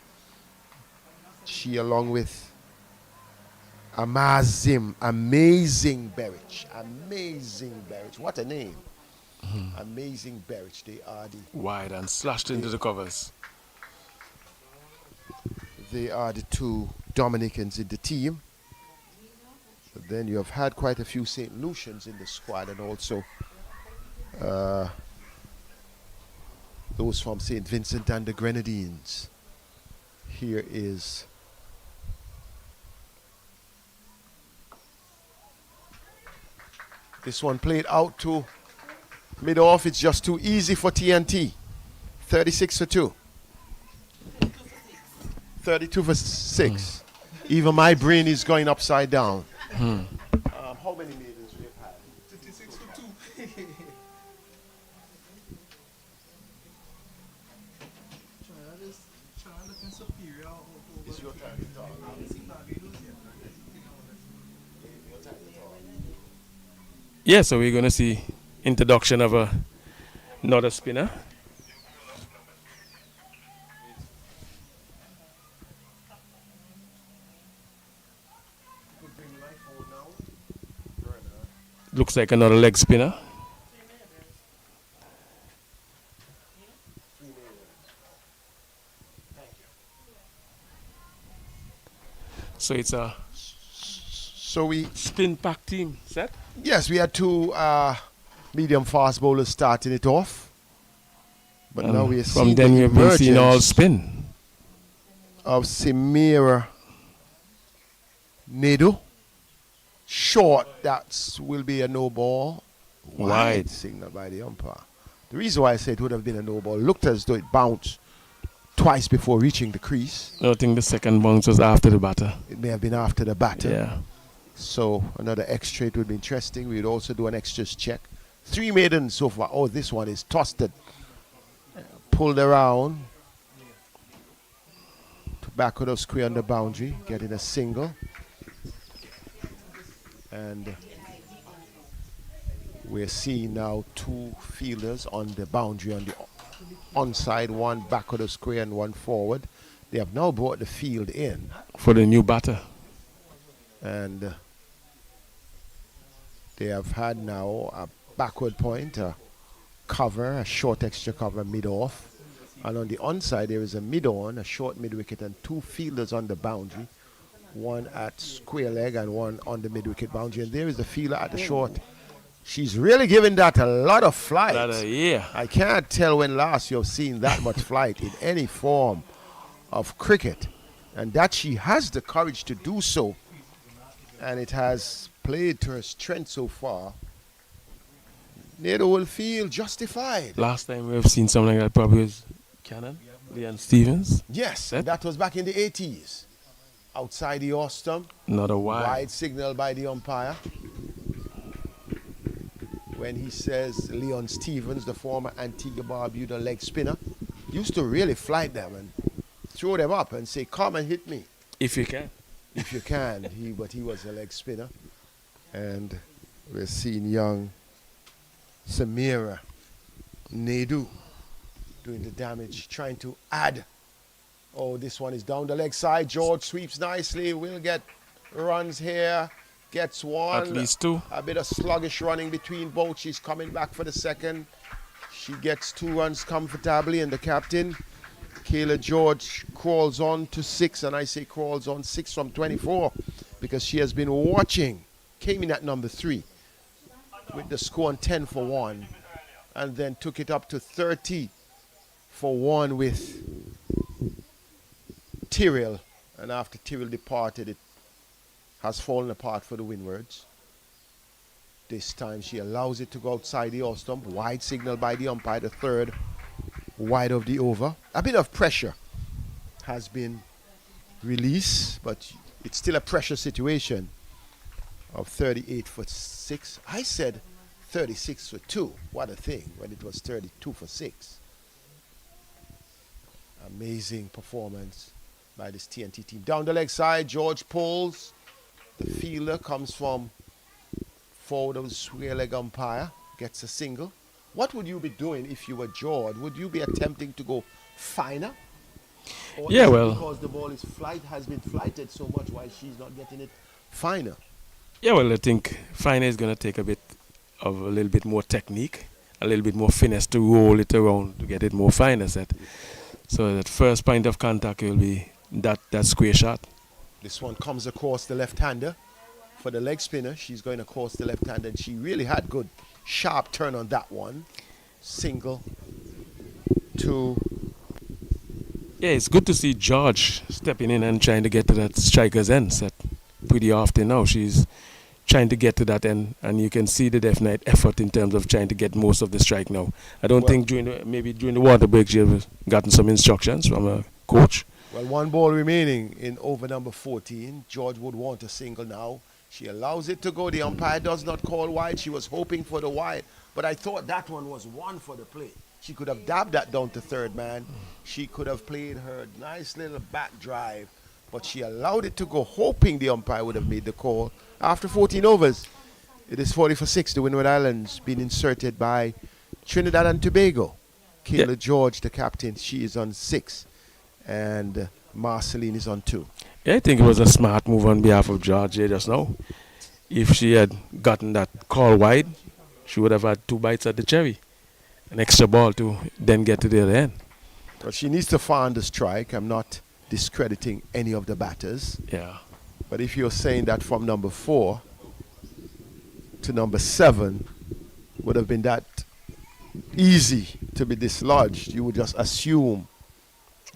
She, along with Amazing Berich. What a name. Amazing Berich. They are the Wide and slashed into the covers. They are the 2 Dominicans in the team. But then you have had quite a few St. Lucians in the squad, and also those from St. Vincent and the Grenadines. Here is This one played out to mid-off. It's just too easy for TNT. 36 for 2. 32 for 6. Even my brain is going upside down. How many maidens we have had? 56 for 2. Trinidad looking superior over. It's your time to talk. I haven't seen Barbados yet. Yeah, so we're going to see introduction of another spinner. Looks like another leg spinner. So it's a So we, spin pack team set. yes, we had 2 medium fast bowlers starting it off. But now we are From seeing then the we've been seeing all emergence spin. of Samira Nedu. Short, that will be a no ball. Wide. Signal by the umpire. The reason why I said it would have been a no ball, looked as though it bounced twice before reaching the crease. I think the second bounce was after the batter. It may have been after the batter. Yeah. So another extra, it would be interesting. We would also do an extras check. 3 maidens so far. Oh, this one is tossed. Pulled around. Tobacco of square on the boundary, getting a single. And we're seeing now 2 fielders on the boundary on the onside, one back of the square and one forward. They have now brought the field in. For the new batter. And they have had now a backward point, a cover, a short extra cover mid-off. And on the onside there is a mid-on, a short mid-wicket, and 2 fielders on the boundary. One at square leg and one on the mid-wicket boundary. And there is a fielder at the short. She's really giving that a lot of flight. Yeah. I can't tell when last you've seen that much flight in any form of cricket. And that she has the courage to do so. And it has played to her strength so far. Nado will feel justified. Last time we've seen something like that probably was Cannon, Leon Stevens. Yes, Set. that was back in the 80s. Outside the off stump. Not a wide. Wide signal by the umpire. When he says Leon Stevens, the former Antigua Barbuda leg spinner, used to really flight them and throw them up and say, come and hit me. If you can. If you can. But he was a leg spinner. And we're seeing young Samira Naidu doing the damage, trying to add. Oh, this one is down the leg side. George sweeps nicely. Will get runs here. Gets one. At least 2. A bit of sluggish running between both. She's coming back for the second. She gets 2 runs comfortably. And the captain, Kayla George, crawls on to 6. And I say crawls on 6 from 24 because she has been watching. Came in at number 3 with the score on 10 for 1. And then took it up to 30 for 1 with Tyrrell, and after Tyrrell departed, it has fallen apart for the Windwards. This time she allows it to go outside the off stump. Wide signal by the umpire, the third wide of the over. A bit of pressure has been released, but it's still a pressure situation of 38 for 6. I said 36 for 2. What a thing, when it was 32 for 6. Amazing performance by this TNT team. Down the leg side, George pulls. The fielder comes from forward of the square leg umpire, gets a single. What would you be doing if you were George? Would you be attempting to go finer? Or Yeah, is it well. because the ball has been flighted so much, why she's not getting it finer? Yeah, well, I think finer is going to take a little bit more technique, a little bit more finesse to roll it around to get it more finer set. So that first point of contact will be that square shot. This one comes across the left-hander. For the leg spinner, she's going across the left-hander, and she really had good, sharp turn on that one. Single, 2. Yeah, it's good to see George stepping in and trying to get to that striker's end set pretty often now. She's trying to get to that end, and you can see the definite effort in terms of trying to get most of the strike now. I don't think maybe during the water break she has gotten some instructions from a coach. Well, one ball remaining in over number 14. George would want a single now. She allows it to go. The umpire does not call wide. She was hoping for the wide, but I thought that one was one for the play. She could have dabbed that down to third man. She could have played her nice little back drive, but she allowed it to go, hoping the umpire would have made the call. After 14 overs, it is 40 for 6. The Windward Islands being inserted by Trinidad and Tobago. Kayla George, the captain, she is on 6. And Marceline is on 2. Yeah, I think it was a smart move on behalf of Georgia just now. If she had gotten that call wide, she would have had 2 bites at the cherry. An extra ball to then get to the other end. Well, she needs to find the strike. I'm not discrediting any of the batters. Yeah. But if you're saying that from number 4 to number 7 would have been that easy to be dislodged, you would just assume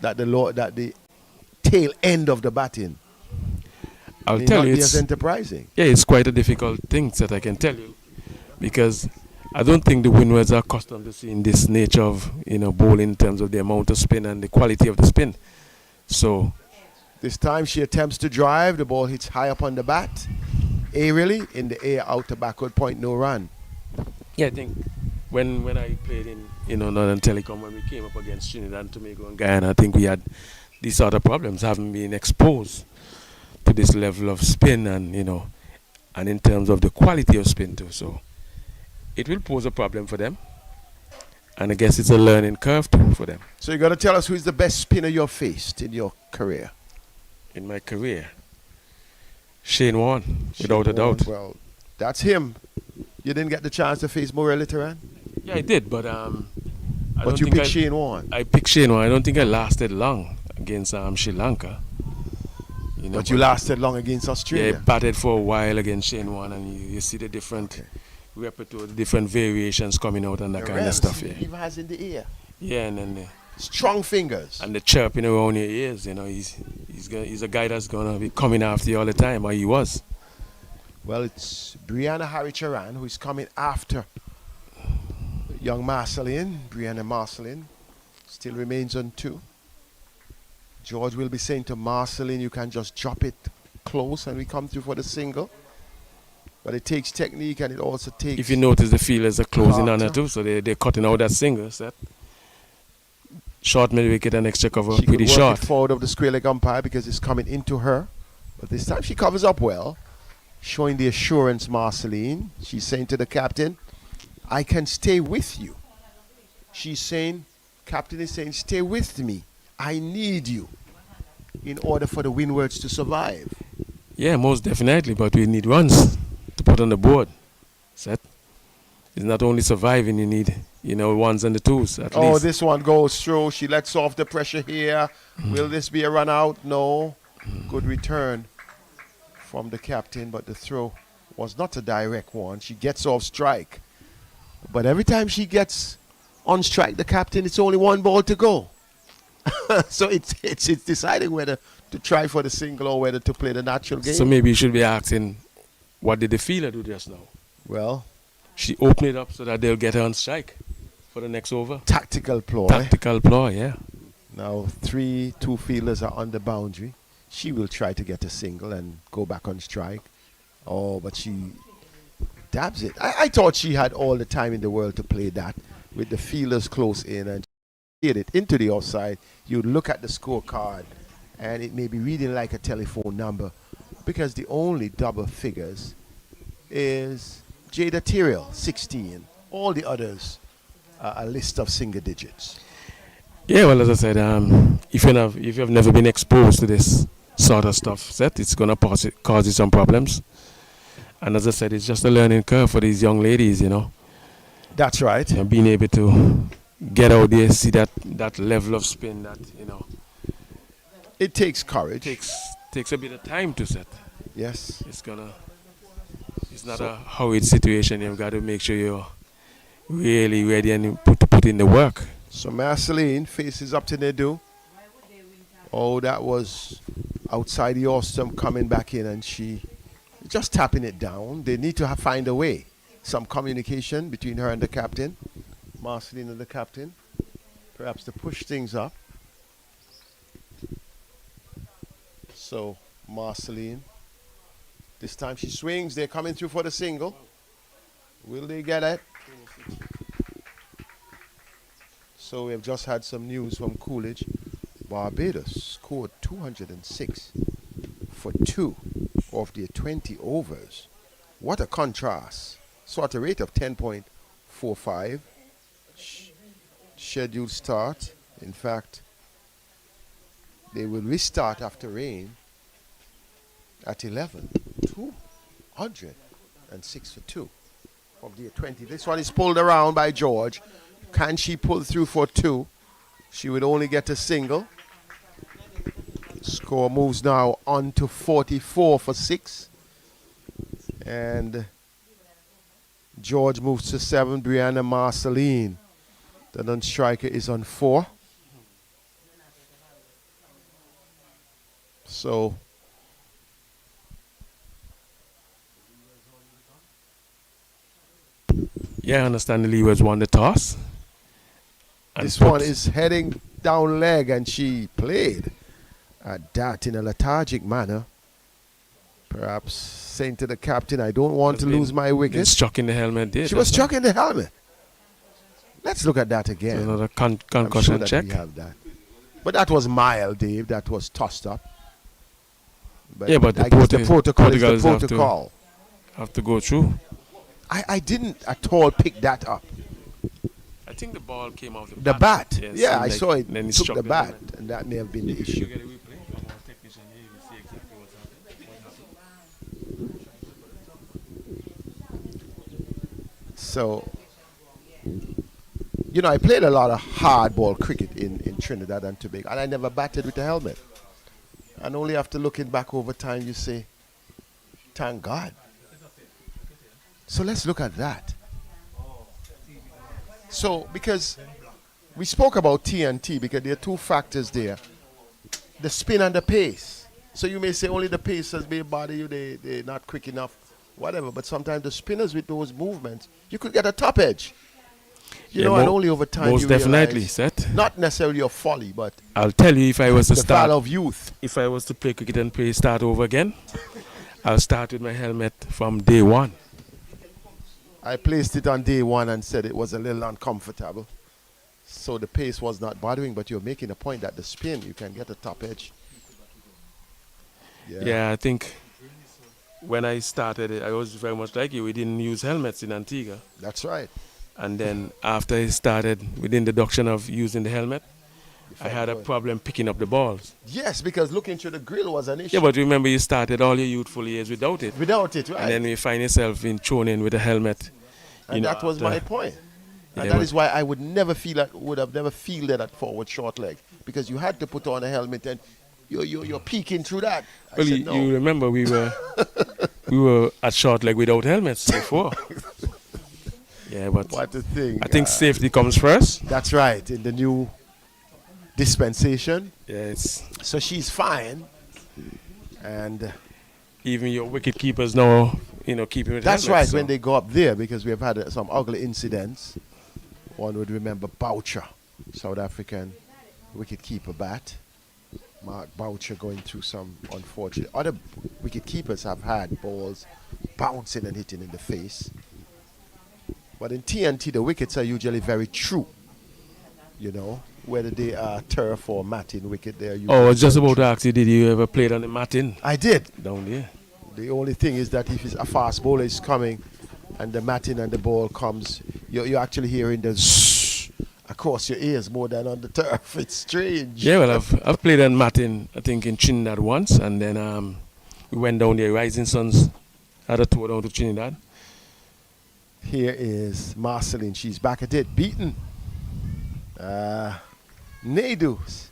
that the tail end of the batting I'll may tell not you, be as enterprising. yeah, it's quite a difficult thing that I can tell you, because I don't think the Windwards are accustomed to seeing this nature of bowling in terms of the amount of spin and the quality of the spin. So This time she attempts to drive. The ball hits high up on the bat. Aerially, in the air, out to backward point, no run. yeah, I think when I played in Northern Telecom, when we came up against Trinidad and Tobago and Guyana, I think we had these sort of problems, having been exposed to this level of spin and and in terms of the quality of spin too. So it will pose a problem for them, and I guess it's a learning curve too for them. So you got to tell us who is the best spinner you've faced in your career. In my career, Shane Warne, without a doubt. Well, that's him. You didn't get the chance to face Morel Literan? Yeah, I did, but But you picked Shane Warne. I picked Shane Warne. I don't think I lasted long against Sri Lanka. But you lasted long against Yeah, I Australia. batted for a while against Shane Warne, and you see the different repertoire, the different variations coming out and that The kind of rems stuff. he Yeah, even has in the ear. yeah, and then Strong fingers. and the chirping around your ears. He's a guy that's gonna be coming after you all the time, or he was. Well, it's Brianna Haricharan who is coming after young Marceline. Brianna Marceline still remains on 2. George will be saying to Marceline, you can just drop it close and we come through for the single. But it takes technique, and it also takes... If you notice, the fielders are closing on her Carter. too, so they're cutting out that single set. Short mid wicket and extra cover, She pretty could work short. it forward of the square leg umpire because it's coming into her. But this time she covers up well, showing the assurance, Marceline. She's saying to the captain, I can stay with you. She's saying, captain is saying, stay with me. I need you in order for the Windwards to survive. Yeah, most definitely, but we need runs to put on the board. Set. It's not only surviving, you need, ones and the twos at Oh, least. this one goes through. She lets off the pressure here. Will this be a run out? No. Good return from the captain, but the throw was not a direct one. She gets off strike. But every time she gets on strike, the captain, it's only 1 ball to go. So it's deciding whether to try for the single or whether to play the natural game. So maybe you should be asking, what did the fielder do just now? Well, She opened it up so that they'll get her on strike for the next over. tactical ploy. Tactical ploy, yeah. Now 2 fielders are on the boundary. She will try to get a single and go back on strike. Oh, but she dabs it. I thought she had all the time in the world to play that with the fielders close in, and she hit it into the offside. You look at the scorecard and it may be reading like a telephone number because the only double figures is Jada Tyrrell, 16. All the others are a list of single digits. Yeah, well, as I said, if you've never been exposed to this sort of stuff, it's going to cause you some problems. And as I said, it's just a learning curve for these young ladies, That's right. And being able to get out there, see that level of spin that, It takes courage. takes a bit of time to set. Yes. It's not a hurried situation. You've got to make sure you're really ready and you put in the work. So Marceline faces up to Nedu. Oh, that was outside the Awesome coming back in, and she just tapping it down. They need to find a way. Some communication between her and the captain, Marceline and the captain, perhaps to push things up. So Marceline, this time she swings. They're coming through for the single. Will they get it? So we've just had some news from Coolidge. Barbados scored 206 for 2 of their 20 overs. What a contrast. So at a rate of 10.45. Scheduled start. In fact, they will restart after rain at 11. 206 for 2 of their 20. This one is pulled around by George. Can she pull through for 2? She would only get a single. Score moves now on to 44 for 6. And George moves to 7. Brianna Marceline, the non-striker, is on 4. So yeah, I understand the Leewards won the toss. And this one is heading down leg, and she played at that in a lethargic manner. Perhaps saying to the captain, I don't want to lose my wicket. Struck in the helmet. She was struck in the helmet. Let's look at that again. So another I'm concussion sure that check. we have that. But that was mild, Dave. That was tossed up. But Yeah, but I guess the protocol is the Portugals protocol. Have to go through. I didn't at all pick that up. I think the ball came off The bat. Yes, Yeah, and I like- saw it. then it Took struck the the bat, helmet. and that may have been the issue. get a replay from our technician here, we see exactly what happened. So, you know, I played a lot of hardball cricket in Trinidad and Tobago, and I never batted with a helmet. And only after looking back over time, you say, thank God. So let's look at that. So, because we spoke about TNT, because there are two factors there. The spin and the pace. So you may say only the pacers may bother you, they're not quick enough, whatever. But sometimes the spinners with those movements, you could get a top edge. You know, and only over time most you definitely, realize, Seth. not necessarily your folly, but I'll tell you, if I was to the start, value of youth. if I was to play cricket and start over again, I'll start with my helmet from day one. I placed it on day one and said it was a little uncomfortable. So the pace was not bothering, but you're making a point that the spin, you can get a top edge. Yeah, I think when I started it, I was very much like you. We didn't use helmets in Antigua. That's right. And then after I started with the introduction of using the helmet, I had a problem picking up the balls. Yes, because looking through the grill was an issue. Yeah, but remember you started all your youthful years without it. Without it, right. And then you find yourself being thrown in with a helmet. And that was my point. And Yeah, that is why I would never feel that, would have never fielded that forward short leg. Because you had to put on a helmet and you're peeking through that. I Well, said, no. you remember we were at short leg without helmets before. Yeah, but What a thing. I think safety comes first. That's right, in the new dispensation. Yeah, it's So she's fine. And even your wicket keepers now, keeping with that's helmets, right, so. when they go up there, because we have had some ugly incidents. One would remember Boucher, South African wicketkeeper bat. Mark Boucher going through some unfortunate. Other wicket keepers have had balls bouncing and hitting in the face. But in TNT, the wickets are usually very true. Whether they are turf or matting wicket, they are usually. Oh, I was just very about to true. ask you, did you ever play on the matting I did. down there? The only thing is that if it's a fast bowler is coming and the matting and the ball comes, you're actually hearing the zzz across your ears more than on the turf. It's strange. Yeah, well, I've played on matting, I think, in Trinidad once, and then we went down there. Rising Suns had a tour down to Trinidad. Here is Marceline. She's back at it, beaten. Nadus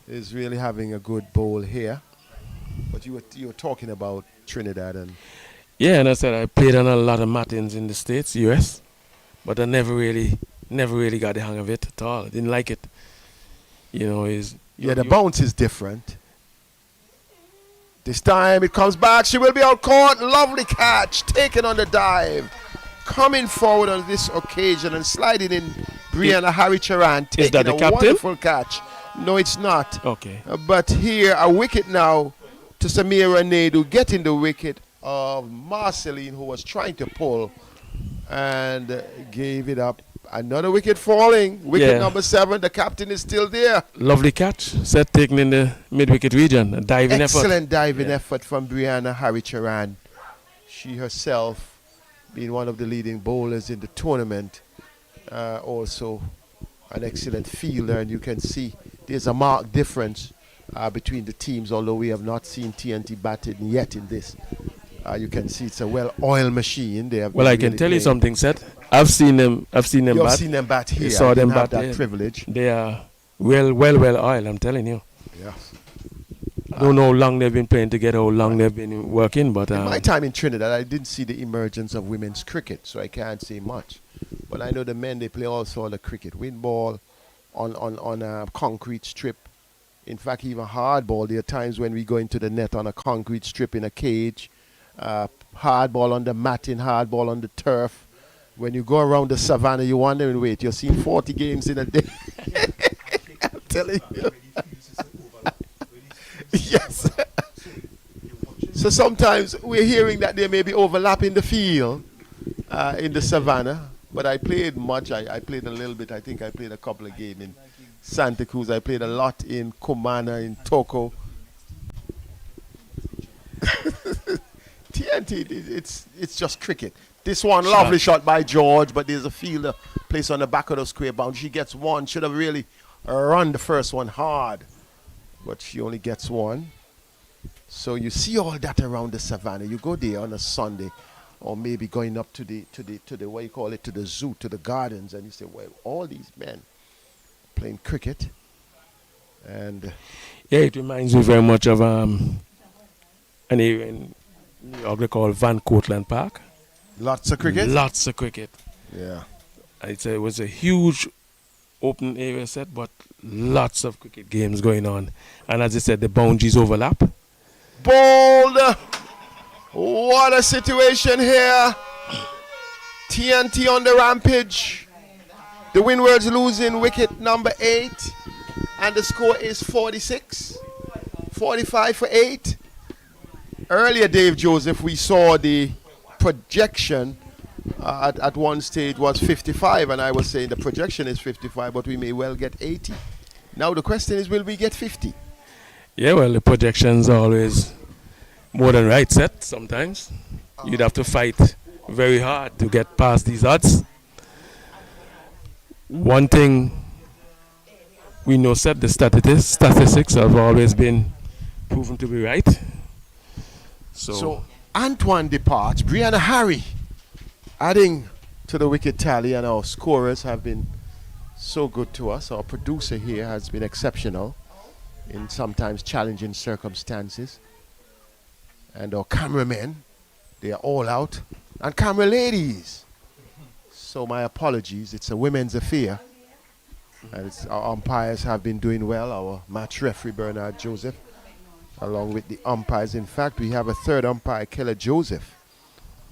is really having a good bowl here. But you were talking about Trinidad and Yeah, and I said I played on a lot of matins in the States, US, but I never really got the hang of it at all. I didn't like it. the bounce is different. This time it comes back. She will be out caught. Lovely catch. Taken on the dive. Coming forward on this occasion and sliding in Brianna Harry-Charan. Is that Taking the a captain? wonderful catch. No, it's not. Okay. But here, a wicket now to Samira Naidu, getting the wicket of Marceline, who was trying to pull and gave it up. Another wicket falling. Wicket number 7. The captain is still there. Lovely catch. Set taken in the mid-wicket region. A diving effort. Excellent diving effort from Brianna Harry-Charan. She herself being one of the leading bowlers in the tournament. Also an excellent fielder, and you can see there's a marked difference between the teams, although we have not seen TNT batted yet in this. You can see it's a well-oiled machine. They have Well, I can tell you something, Seth. I've seen them You've bat. seen them bat here. Saw I them didn't have bat that here. privilege. They are well oiled, I'm telling you. Yeah. I don't know how long they've been playing together, how long they've been working, but In my time in Trinidad, I didn't see the emergence of women's cricket, so I can't say much. But I know the men, they play all sort of cricket. Wind ball on a concrete strip. In fact, even hard ball. There are times when we go into the net on a concrete strip in a cage. Hard ball on the matting, hard ball on the turf. When you go around the savannah, you're wondering, wait, you're seeing 40 games in a day. I'm telling you. Yes. So sometimes we're hearing that there may be overlap in the field in the savannah. But I played much. I played a little bit. I think I played a couple of games in Santa Cruz. I played a lot in Kumana, in Toko. TNT, it's just cricket. This one, lovely shot by George, but there's a fielder placed on the back of the square bound. She gets one. Should have really run the first one hard, but she only gets one. So you see all that around the savannah. You go there on a Sunday, or maybe going up to the what you call it, to the zoo, to the gardens, and you say, well, all these men playing cricket, and yeah, it reminds me very much of an area in New York they call Van Cortlandt Park. lots of cricket. Lots of cricket. Yeah. I'd say it was a huge open area set, but lots of cricket games going on. And as I said, the boundaries overlap. Bold. What a situation here. TNT on the rampage. The Windwards losing wicket number 8. And the score is 46. 45 for 8. Earlier, Dave Joseph, we saw the projection at one stage was 55. And I was saying the projection is 55, but we may well get 80. Now the question is, will we get 50? Yeah, well, the projections are always more than right set sometimes. You'd have to fight very hard to get past these odds. One thing we know, set the statistics have always been proven to be right. So Antoine departs. Brianna Harry adding to the wicket tally, and our scorers have been so good to us. Our producer here has been exceptional in sometimes challenging circumstances. And our cameramen, they are all out. And camera ladies. So my apologies, it's a women's affair. And our umpires have been doing well. Our match referee, Bernard Joseph, along with the umpires. In fact, we have a third umpire, Keller Joseph.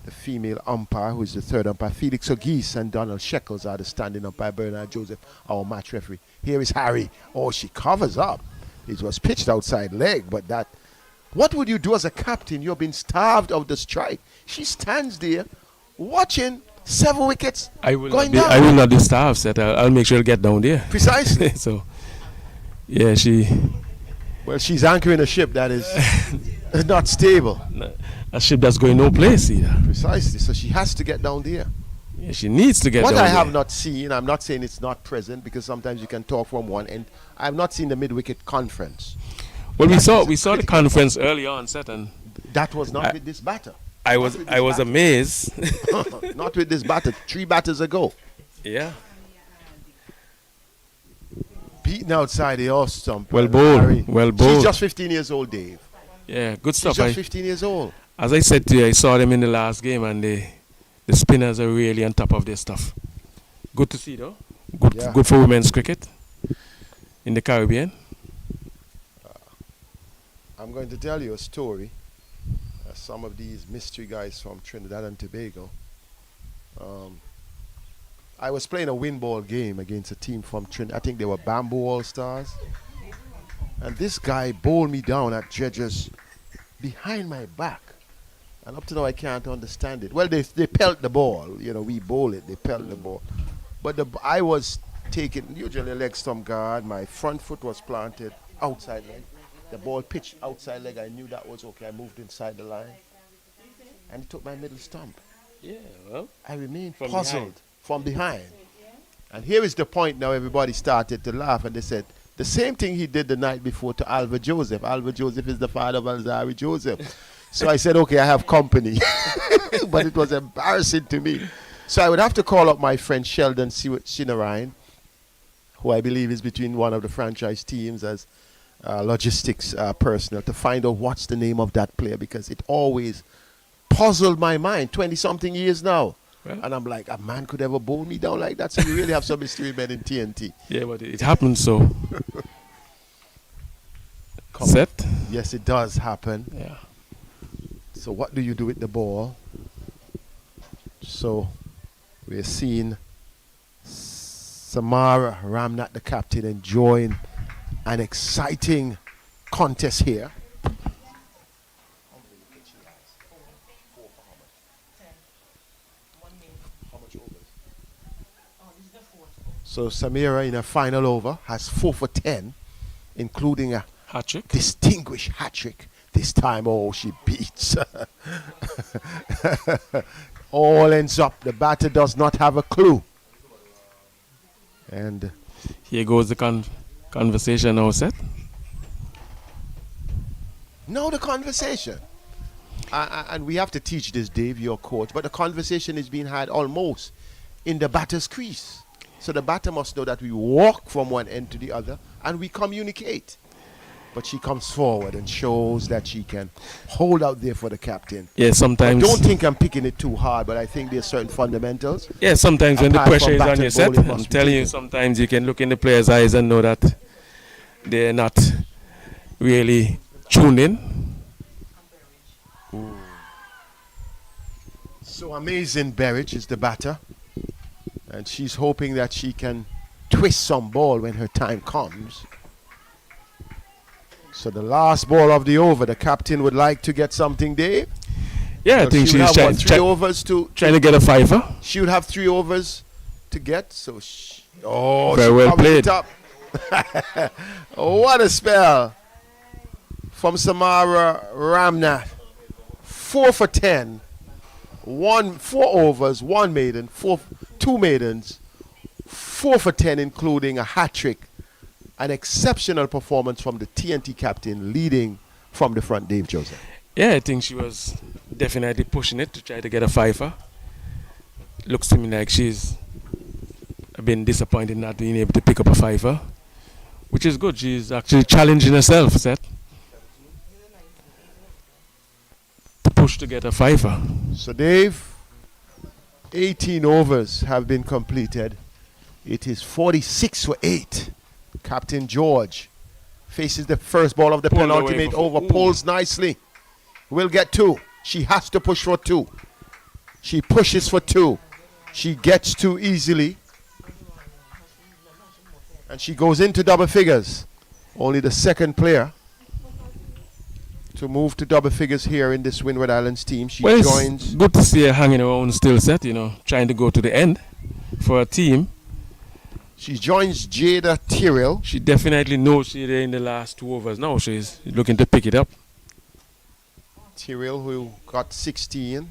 The female umpire, who is the third umpire. Felix O'Geese and Donald Shekels are the standing umpire. Bernard Joseph, our match referee. Here is Harry. Oh, she covers up. It was pitched outside leg, but that... What would you do as a captain? You've been starved of the strike. She stands there watching 7 wickets going down. I will not be starved, Seth. I'll make sure to get down there. Precisely. So, yeah, Well, she's anchoring a ship that is not stable. A ship that's going no place either. Precisely. So she has to get down there. Yeah, she needs to get What down I there. have not seen, I'm not saying it's not present, because sometimes you can talk from one end. I've not seen the mid-wicket conference. Well, we saw the conference early on, Seth, and That was not with this batter. I was amazed. Not with this batter. 3 batters ago. Yeah. Beaten outside the off stump. Well bowled. Well bowled. She's just 15 years old, Dave. Yeah, good She's stuff. just 15 years old. As I said to you, I saw them in the last game, and the spinners are really on top of their stuff. Good to see, though. Good for women's cricket in the Caribbean. I'm going to tell you a story. Some of these mystery guys from Trinidad and Tobago. Um, I was playing a win ball game against a team from Trinidad. I think they were Bamboo All Stars. And this guy bowled me down at Judges behind my back. And up to now, I can't understand it. Well, they pelt the ball. You know, we bowl it. They pelt the ball. But I was taking, usually leg stump guard. My front foot was planted outside leg. The ball pitched outside leg. I knew that was okay. I moved inside the line. And he took my middle stump. Yeah, well. I remained From puzzled from behind. And here is the point now. Everybody started to laugh. And they said, the same thing he did the night before to Alva Joseph. Alva Joseph is the father of Alzari Joseph. So I said, okay, I have company. But it was embarrassing to me. So I would have to call up my friend Sheldon Shinarine, who I believe is between one of the franchise teams as logistics personnel, to find out what's the name of that player, because it always puzzled my mind, 20-something years now. Well, and I'm like, a man could ever bowl me down like that? So you really have some mystery men in TNT. yeah, but it happens so. Set? Yes, it does happen. Yeah. So what do you do with the ball? So we're seeing Samara Ramnath, the captain, enjoying an exciting contest here. So Samira in her final over has 4 for 10, including a Hat-trick. distinguished hat-trick. This time, oh, she beats. All ends up. The batter does not have a clue. And Here goes the conversation now, Set. no, the conversation. And we have to teach this, Dave, your coach. But the conversation is being had almost in the batter's crease. So the batter must know that we walk from one end to the other and we communicate. But she comes forward and shows that she can hold out there for the captain. Yeah, sometimes. Don't think I'm picking it too hard, but I think there's certain fundamentals. Yeah, sometimes when the Apart pressure from is on batting, your set, bowling I'm must be telling you, taken. sometimes you can look in the player's eyes and know that they're not really tuned in. So Amazing Berridge is the batter. And she's hoping that she can twist some ball when her time comes. So the last ball of the over, the captain would like to get something, Dave. Yeah, I So think she would she's have what, three overs to trying to get a fiver. She would have 3 overs to get. So she Very well covers played. it up. What a spell from Samara Ramnath. 4 for 10. 4 overs, 1 maiden, 2 maidens, 4 for 10, including a hat trick. An exceptional performance from the TNT captain, leading from the front, Dave Joseph. Yeah, I think she was definitely pushing it to try to get a fiver. Looks to me like she's been disappointed not being able to pick up a fiver, which is good. She's actually challenging herself, Seth, to push to get a fiver. So, Dave, 18 overs have been completed. It is 46 for 8. Captain George faces the first ball of the Pulled away penultimate for- over, Ooh. pulls nicely. Will get 2. She has to push for 2. She pushes for 2. She gets 2 easily. And she goes into double figures. Only the second player to move to double figures here in this Windward Islands team. She Well, joins. it's good to see her hanging around still, Seth, trying to go to the end for a team. She joins Jada Tyrrell. She definitely knows she's there in the last 2 overs now. She's looking to pick it up. Tyrrell, who got 16 in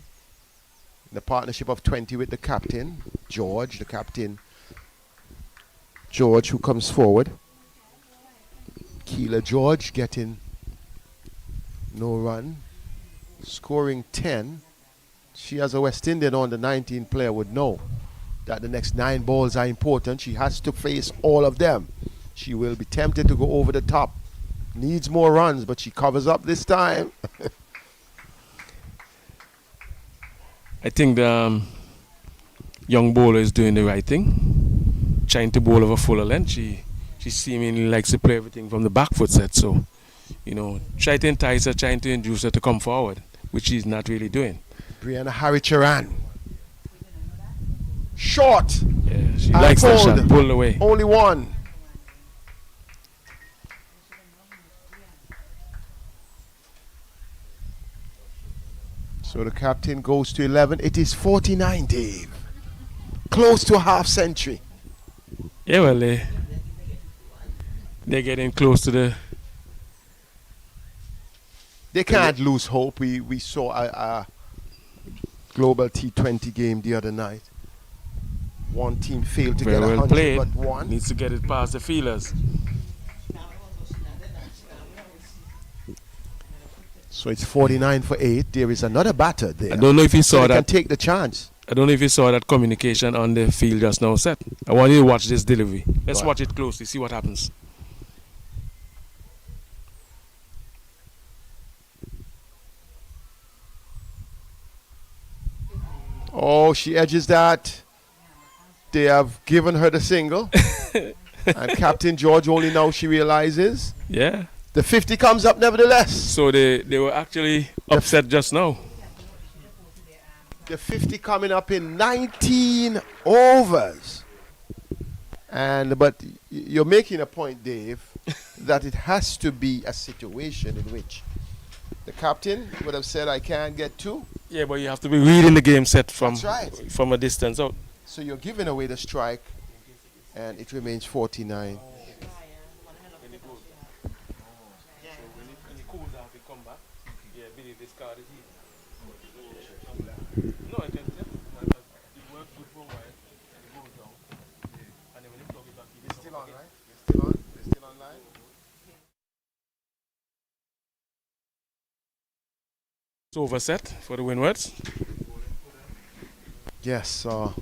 the partnership of 20 with the captain, George, the captain. George, who comes forward. Keela George getting no run. Scoring 10. She, as a West Indian on the 19 player, would know that the next 9 balls are important. She has to face all of them. She will be tempted to go over the top. Needs more runs, but she covers up this time. I think the young bowler is doing the right thing, trying to bowl over fuller length. She seemingly likes to play everything from the back foot set, so try to entice her, trying to induce her to come forward, which she's not really doing. Brianna Harry-Charan. Short. Yeah, she And likes that pulled. shot, pulled away. Only one. So the captain goes to 11. It is 49, Dave. Close to a half century. Yeah, well, they're getting close to the. They can't lose hope. We saw a global T20 game the other night. One team failed to Very get well 100, played. but one. Needs to get it past the feelers. So it's 49 for 8. There is another batter there. I don't know if you So saw they can that. take the chance. I don't know if you saw that communication on the field just now, Seth. I want you to watch this delivery. Let's Right. watch it closely, see what happens. Oh, she edges that. They have given her the single. And Captain George only now she realizes. Yeah. The 50 comes up nevertheless. So they were actually upset just now. The 50 coming up in 19 overs. But you're making a point, Dave, that it has to be a situation in which the captain would have said, I can't get two. Yeah, but you have to be reading the game set from That's right. from a distance out. So you're giving away the strike, and it remains 49. Still on, right? Still on? Still online? It's overset for the Windwards. Yes. Good.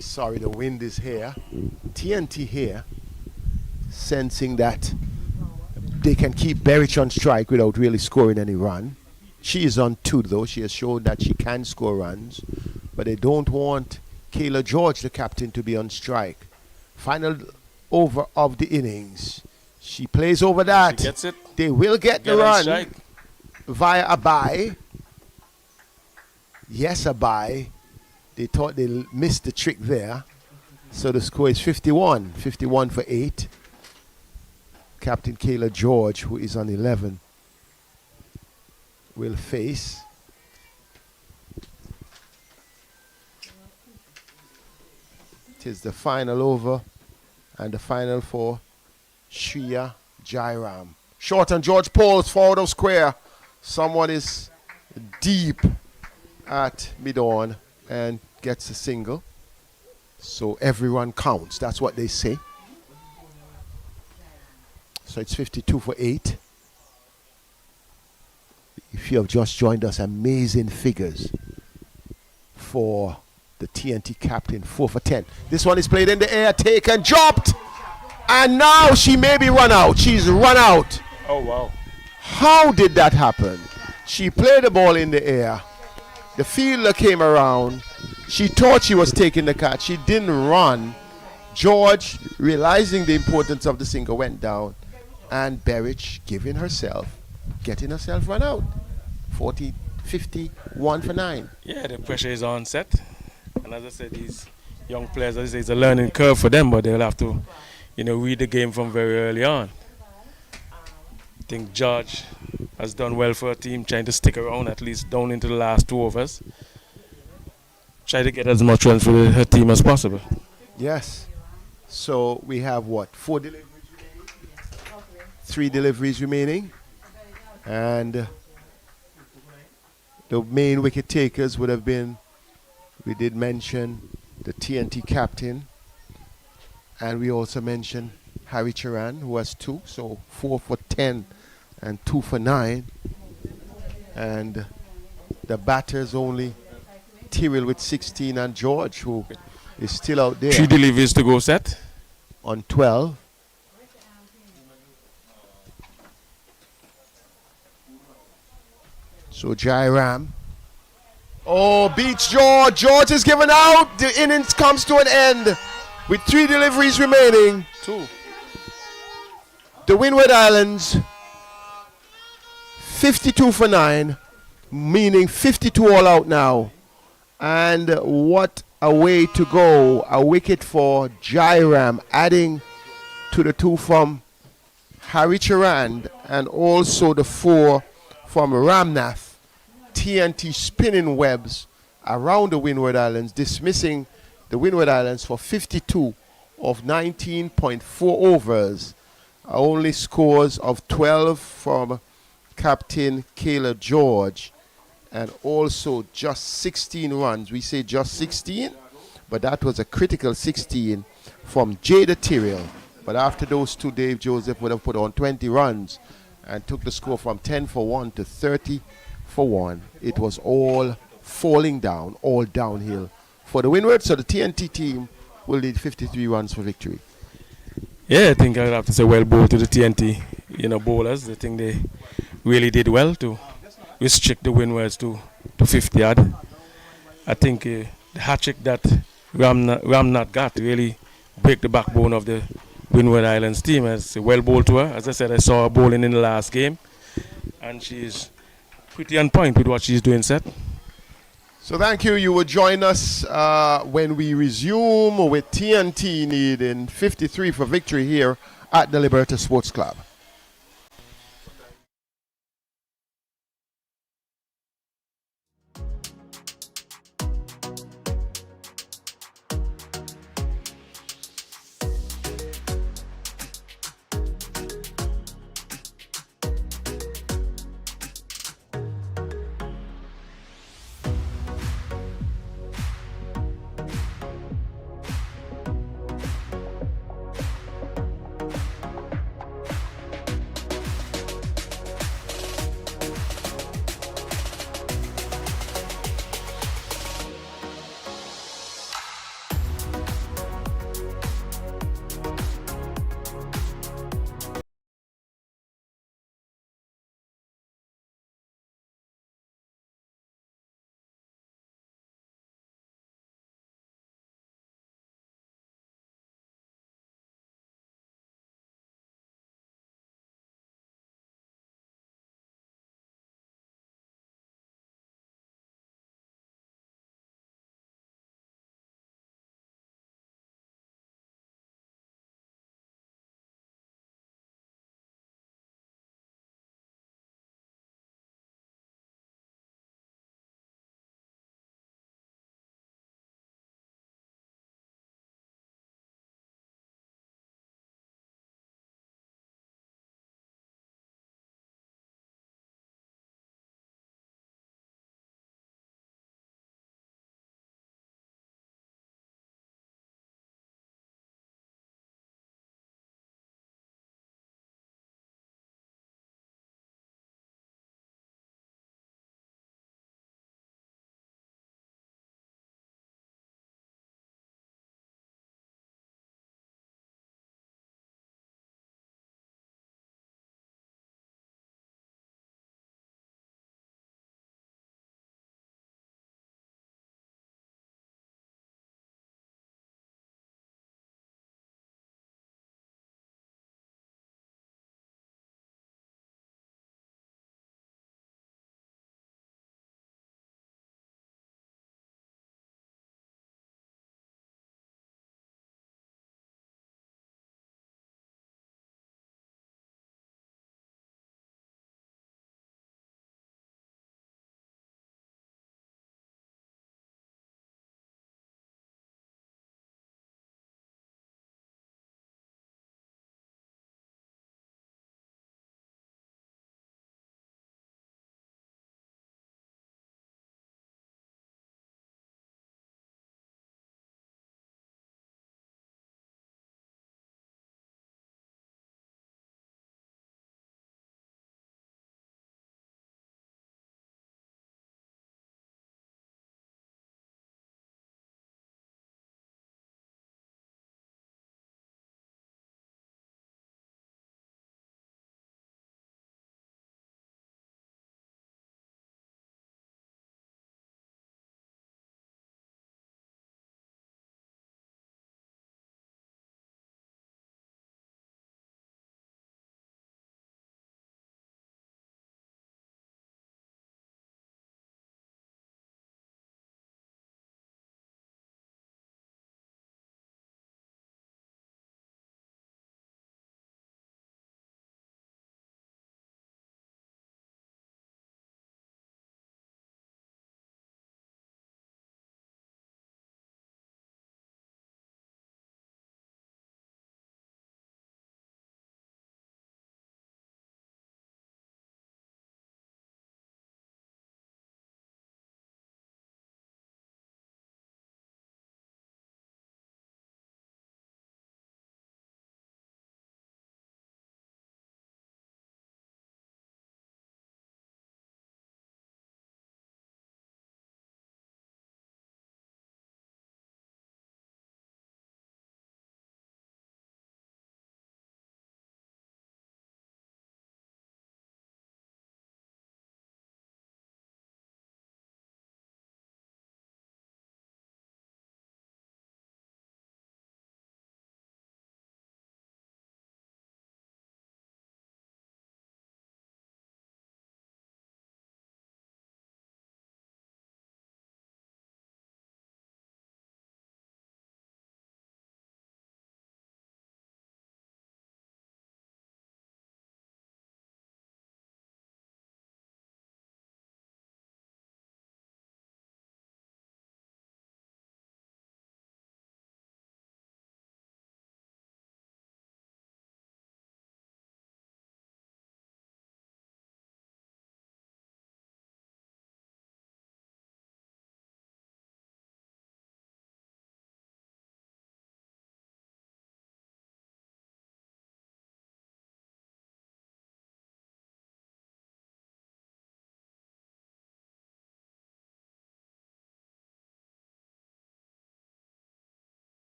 Sorry, the wind is here. TNT here, sensing that they can keep Berich on strike without really scoring any run. She is on 2 though. She has shown that she can score runs, but they don't want Kayla George, the captain, to be on strike. Final over of the innings. She plays over that. She gets it. They will get the Get on run strike. via a bye. Yes, a bye. They thought they missed the trick there. So the score is 51. 51 for 8. Captain Kayla George, who is on 11, will face. It is the final over and the final for Shreya Jairam. Short and George Pauls forward of square. Someone is deep at mid-on and gets a single. So everyone counts. That's what they say. So it's 52 for 8. If you have just joined us, amazing figures for the TNT captain, 4 for 10. This one is played in the air, taken, dropped. And now she may be run out. She's run out. Oh, wow. How did that happen? She played the ball in the air. The fielder came around. She thought she was taking the catch. She didn't run. George, realizing the importance of the single, went down. And Berich getting herself run out. 51 for 9. Yeah, the pressure is on set. And as I said, these young players, as I say, it's a learning curve for them, but they'll have to, read the game from very early on. I think George has done well for her team, trying to stick around at least down into the last 2 overs. Try to get as much run for her team as possible. Yes. So we have what? 4 deliveries remaining? 3 deliveries remaining. And the main wicket takers would have been, we did mention the TNT captain. And we also mentioned Harry Charan, who has 2. So 4 for 10 and 2 for 9. And the batters only Tyrrell with 16 and George, who is still out there 3 deliveries to go set. on 12. So Jairam. Oh, beats George. George is given out. The innings comes to an end with 3 deliveries remaining. 2. The Windward Islands 52 for 9, meaning 52 all out now. And what a way to go. A wicket for Jairam, adding to the 2 from Haricharand and also the 4 from Ramnath. TNT spinning webs around the Windward Islands, dismissing the Windward Islands for 52 of 19.4 overs. Only scores of 12 from Captain Kayla George, and also just 16 runs. We say just 16, but that was a critical 16 from Jada Tyrrell. But after those 2, Dave Joseph would have put on 20 runs and took the score from 10 for 1 to 30 for 1. It was all falling down, all downhill for the Windward. So the TNT team will need 53 runs for victory. Yeah, I think I'd have to say well bowled to the TNT, bowlers. I think they really did well to restrict the Windwards to 50 odd. I think the hat trick that Ramnath got really break the backbone of the Windward Islands team. As well bowled to her. As I said, I saw her bowling in the last game, and she's pretty on point with what she's doing, Seth. So thank you. You will join us when we resume with TNT needing 53 for victory here at the Liberta Sports Club.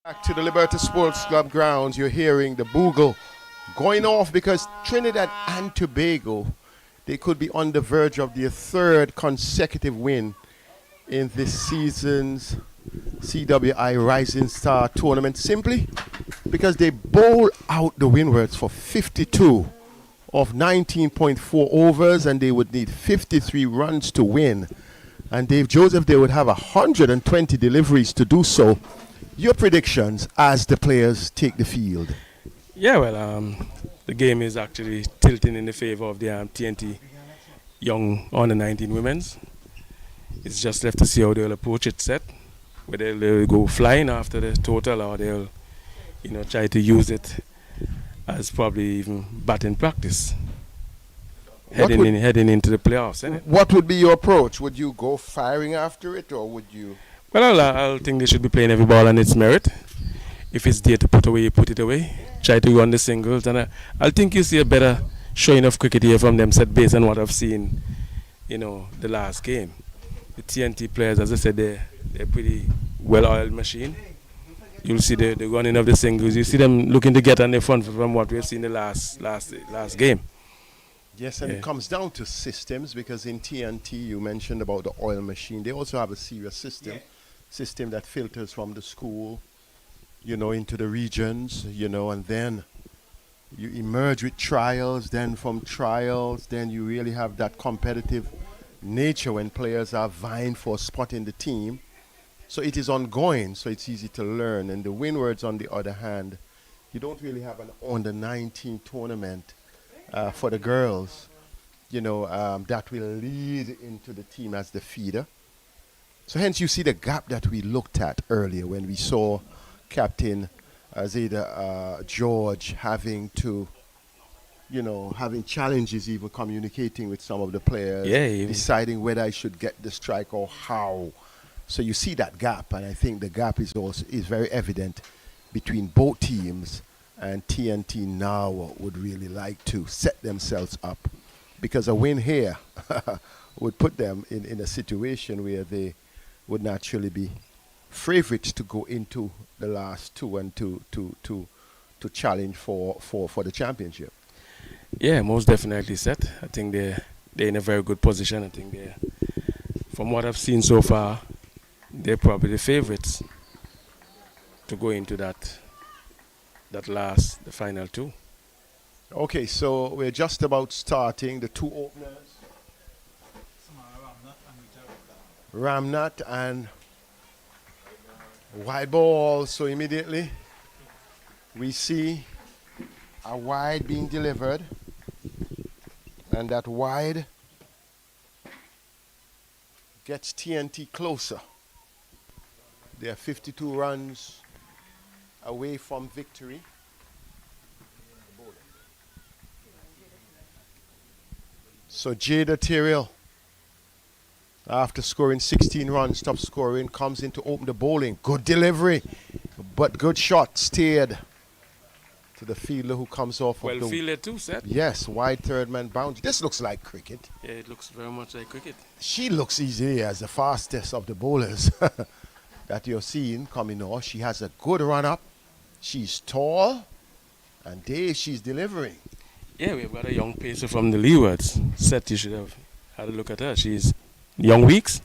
Back to the Liberty Sports Club grounds, you're hearing the Boogle going off because Trinidad and Tobago, they could be on the verge of their third consecutive win in this season's CWI Rising Star Tournament, simply because they bowl out the Windwards for 52 of 19.4 overs, and they would need 53 runs to win. And Dave Joseph, they would have 120 deliveries to do so. Your predictions as the players take the field? Yeah, well, the game is actually tilting in the favor of the TNT young under 19 women's. It's just left to see how they'll approach it set, whether they'll go flying after the total or they'll, try to use it as probably even batting practice heading into the playoffs. Innit? What would be your approach? Would you go firing after it, or would you? Well, I think they should be playing every ball on its merit. If it's there to put away, you put it away. Try to run the singles, and I think you see a better showing of cricket here from them set based on what I've seen, the last game. The TNT players, as I said, they're pretty well-oiled machine. You'll see the running of the singles. You see them looking to get on the front from what we've seen the last game. Yes, and it comes down to systems, because in TNT you mentioned about the oil machine. They also have a serious system that filters from the school, into the regions, and then you emerge with trials. Then from trials, then you really have that competitive nature when players are vying for a spot in the team. So it is ongoing, so it's easy to learn. And the Windwards, on the other hand, you don't really have an under-19 tournament for the girls, that will lead into the team as the feeder. So hence you see the gap that we looked at earlier when we saw Captain Zeta George having to, having challenges, even communicating with some of the players, deciding whether I should get the strike or how. So you see that gap, and I think the gap is very evident between both teams, and TNT now would really like to set themselves up, because a win here would put them in a situation where they would naturally be favorites to go into the last two and to challenge for the championship. Yeah, most definitely set. I think they're in a very good position. I think from what I've seen so far, they're probably the favorites to go into the final two. Okay, so we're just about starting the two openers. Ramnat and wide ball. So immediately we see a wide being delivered, and that wide gets TNT closer. They are 52 runs away from victory. So Jada Tyrrell, after scoring 16 runs, top scoring, comes in to open the bowling. Good delivery, but good shot steered to the fielder who comes off well of the... fielded too, Seth. Yes, wide third man boundary. This looks like cricket. Yeah, it looks very much like cricket. She looks easy as the fastest of the bowlers that you're seeing coming off. She has a good run-up. She's tall, and Dave, she's delivering. Yeah, we've got a young pacer from the leewards. Seth, you should have had a look at her. She's young weeks.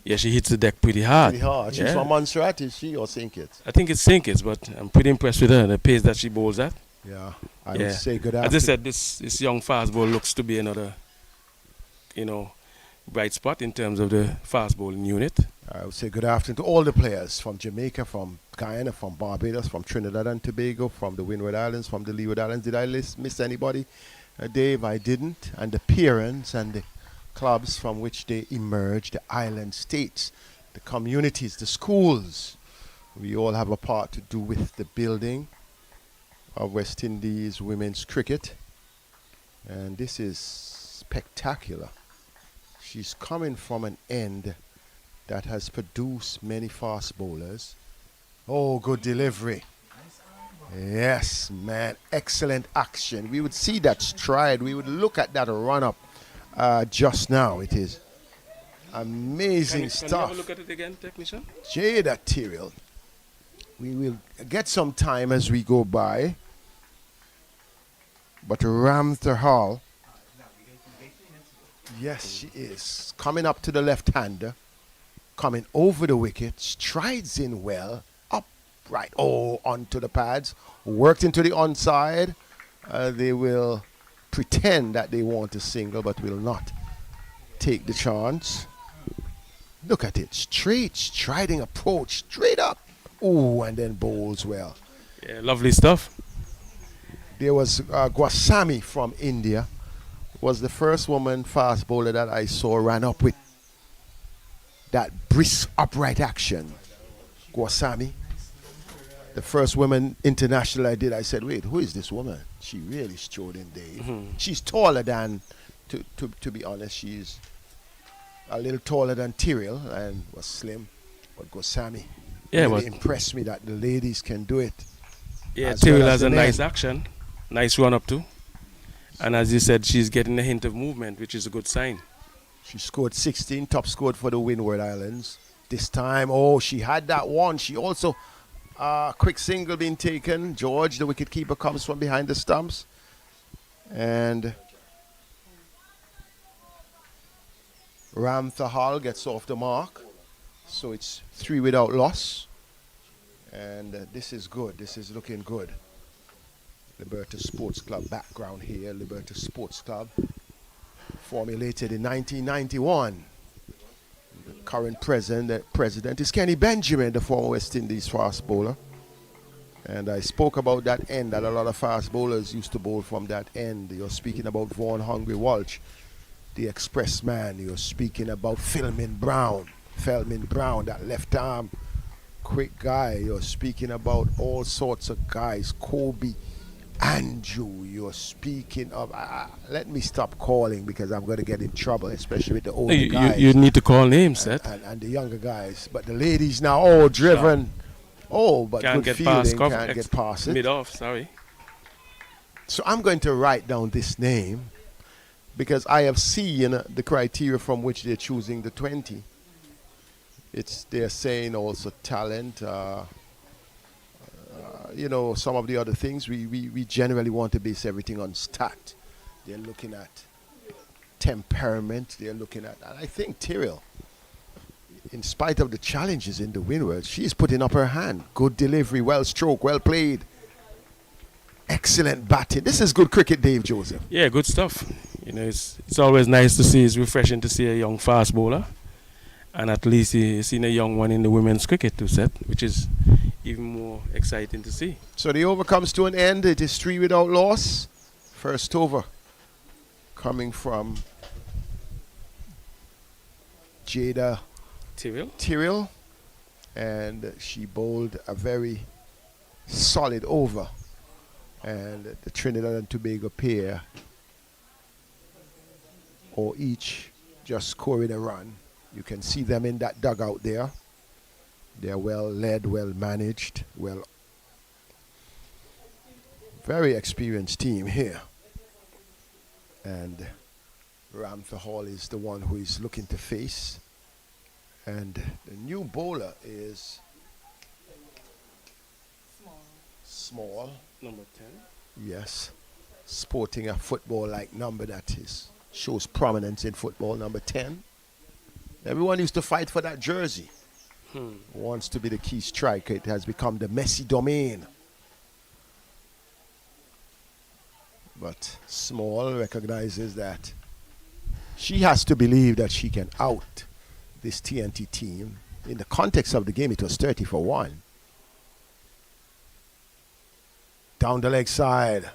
Yeah, she hits the deck pretty hard. Pretty hard. She's from Montserrat, is she, or St. Kitts? I think it's St. Kitts, but I'm pretty impressed with her and the pace that she bowls at. Yeah, I would say good afternoon. As I said, this young fast ball looks to be another, bright spot in terms of the fast bowling unit. I would say good afternoon to all the players from Jamaica, from Guyana, from Barbados, from Trinidad and Tobago, from the Windward Islands, from the Leeward Islands. Did I miss anybody? Dave, I didn't. And the parents and the clubs from which they emerged, the island states, the communities, the schools. We all have a part to do with the building of West Indies women's cricket. And this is spectacular. She's coming from an end that has produced many fast bowlers. Oh, good delivery. Yes, man. Excellent action. We would see that stride. We would look at that run-up just now. It is amazing stuff. Can you have a look at it again, technician? Jada Tyrrell. We will get some time as we go by. But Ramtha Hall, yes, she is. Coming up to the left-hander. Coming over the wicket. Strides in well. Up, right, onto the pads. Worked into the onside. They will pretend that they want a single, but will not take the chance. Look at it. Straight, striding approach. Straight up. Ooh, and then bowls well. Yeah, lovely stuff. There was Gwasami from India. Was the first woman fast bowler that I saw ran up with that brisk upright action. Gwasami. The first woman international I did, I said, wait, who is this woman? She really strode in, Dave. She's taller than, to be honest, she's a little taller than Tyrrell and was slim. But Gwasami really impressed me that the ladies can do it. Yeah, Tyrrell has a nice action. Nice run up too. And as you said, she's getting a hint of movement, which is a good sign. She scored 16, top scored for the Windward Islands. This time, she had that one. She also, quick single being taken. George, the wicketkeeper, comes from behind the stumps. And Ramtha Hall gets off the mark. So it's 3 without loss. And this is good. This is looking good. Liberta Sports Club background here. Liberta Sports Club, formulated in 1991. The current president is Kenny Benjamin, the former West Indies fast bowler. And I spoke about that end, that a lot of fast bowlers used to bowl from that end. You're speaking about Vaughan Hungry Walsh, the express man. You're speaking about Philmin Brown, that left arm quick guy. You're speaking about all sorts of guys. Kobe, Andrew, you're speaking of. Let me stop calling because I'm going to get in trouble, especially with the older guys. You need to call names, Seth. And the younger guys. But the ladies now, all driven. But can't good get feeling, past can't get past it. Mid-off, sorry. So I'm going to write down this name because I have seen the criteria from which they're choosing the 20. They're saying also talent, some of the other things. We generally want to base everything on stat. They're looking at temperament. They're looking at, and I think Tyrrell, in spite of the challenges in the Windward, she's putting up her hand. Good delivery, well stroked, well played. Excellent batting. This is good cricket, Dave Joseph. Yeah, good stuff. It's always nice to see. It's refreshing to see a young fast bowler. And at least you've seen a young one in the women's cricket too, Seth, which is even more exciting to see. So the over comes to an end. It is 3 without loss. First over coming from Jada Tyrrell. And she bowled a very solid over. And the Trinidad and Tobago pair, or each, just scoring a run. You can see them in that dugout there. They're well led, well managed, very experienced team here. And Ramtha Hall is the one who is looking to face. And the new bowler is Small. Number 10. Yes. Sporting a football-like number that shows prominence in football, number 10. Everyone used to fight for that jersey. Wants to be the key striker. It has become the Messi domain. But Small recognizes that she has to believe that she can out this TNT team. In the context of the game, it was 30 for 1. Down the leg side.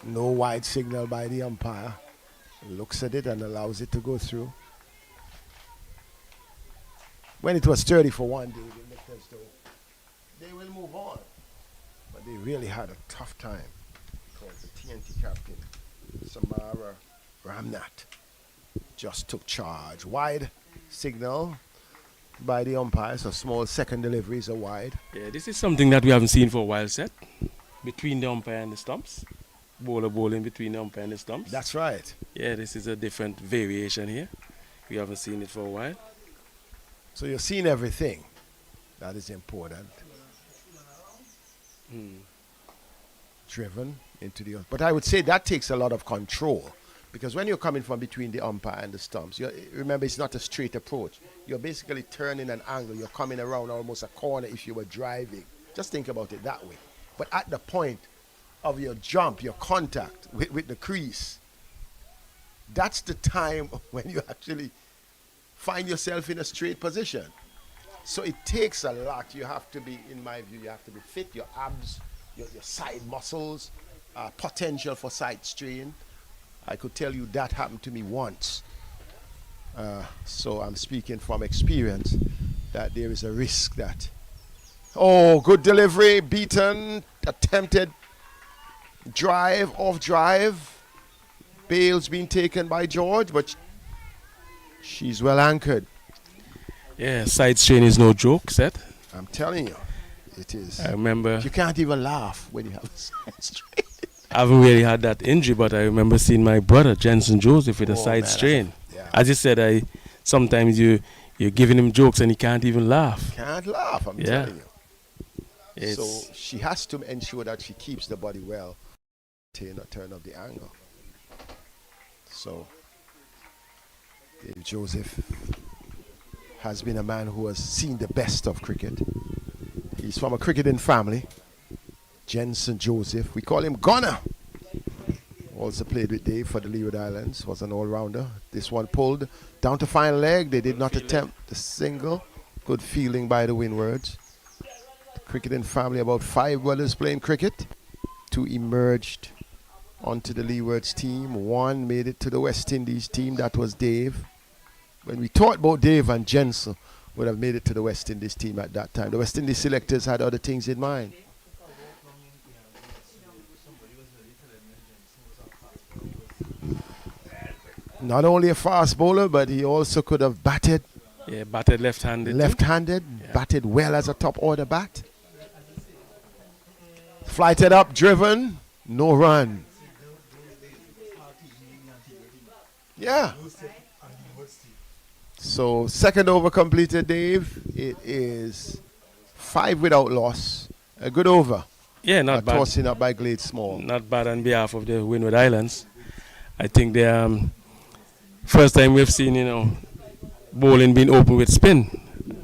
No wide signal by the umpire. Looks at it and allows it to go through. When it was 30 for 1, they looked as though they will move on. But they really had a tough time because the TNT captain, Samara Ramnath, just took charge. Wide signal by the umpire, so Small second deliveries are wide. Yeah, this is something that we haven't seen for a while, Seth. Between the umpire and the stumps. Bowler bowling between the umpire and the stumps. That's right. Yeah, this is a different variation here. We haven't seen it for a while. So you're seeing everything. That is important. Driven into the. But I would say that takes a lot of control. Because when you're coming from between the umpire and the stumps, remember it's not a straight approach. You're basically turning an angle. You're coming around almost a corner if you were driving. Just think about it that way. But at the point of your jump, your contact with the crease, that's the time when you actually find yourself in a straight position. So it takes a lot. You have to be, in my view, you have to be fit. Your abs, your side muscles, potential for side strain. I could tell you that happened to me once. So I'm speaking from experience that there is a risk that, oh, good delivery, beaten, attempted drive, off drive. Bail's been taken by George, but she's well anchored. Yeah, side strain is no joke, Seth. I'm telling you, it is. I remember. You can't even laugh when you have a side strain. I haven't really had that injury, but I remember seeing my brother, Jensen Joseph, with a side strain. Yeah. As you said, sometimes you're giving him jokes and he can't even laugh. Can't laugh, I'm Yeah. telling you. So she has to ensure that she keeps the body well, turn up the angle. So Dave Joseph has been a man who has seen the best of cricket. He's from a cricketing family. Jensen Joseph, we call him Gunner. Also played with Dave for the Leeward Islands, was an all-rounder. This one pulled down to final leg. They did not attempt the single. Good fielding by the Windwards. The cricketing family, about 5 brothers playing cricket. 2 emerged onto the Leewards team. 1 made it to the West Indies team. That was Dave. When we talked about Dave and Jensen would have made it to the West Indies team at that time. The West Indies selectors had other things in mind. Not only a fast bowler, but he also could have batted. Yeah, batted left-handed. Left-handed, batted well as a top order bat. Flighted up, driven, no run. Yeah. So second over completed, Dave. It is 5 without loss. A good over. Yeah, not bad. Tossing up by Glade Small. Not bad on behalf of the Windward Islands. I think they first time we've seen, bowling being open with spin.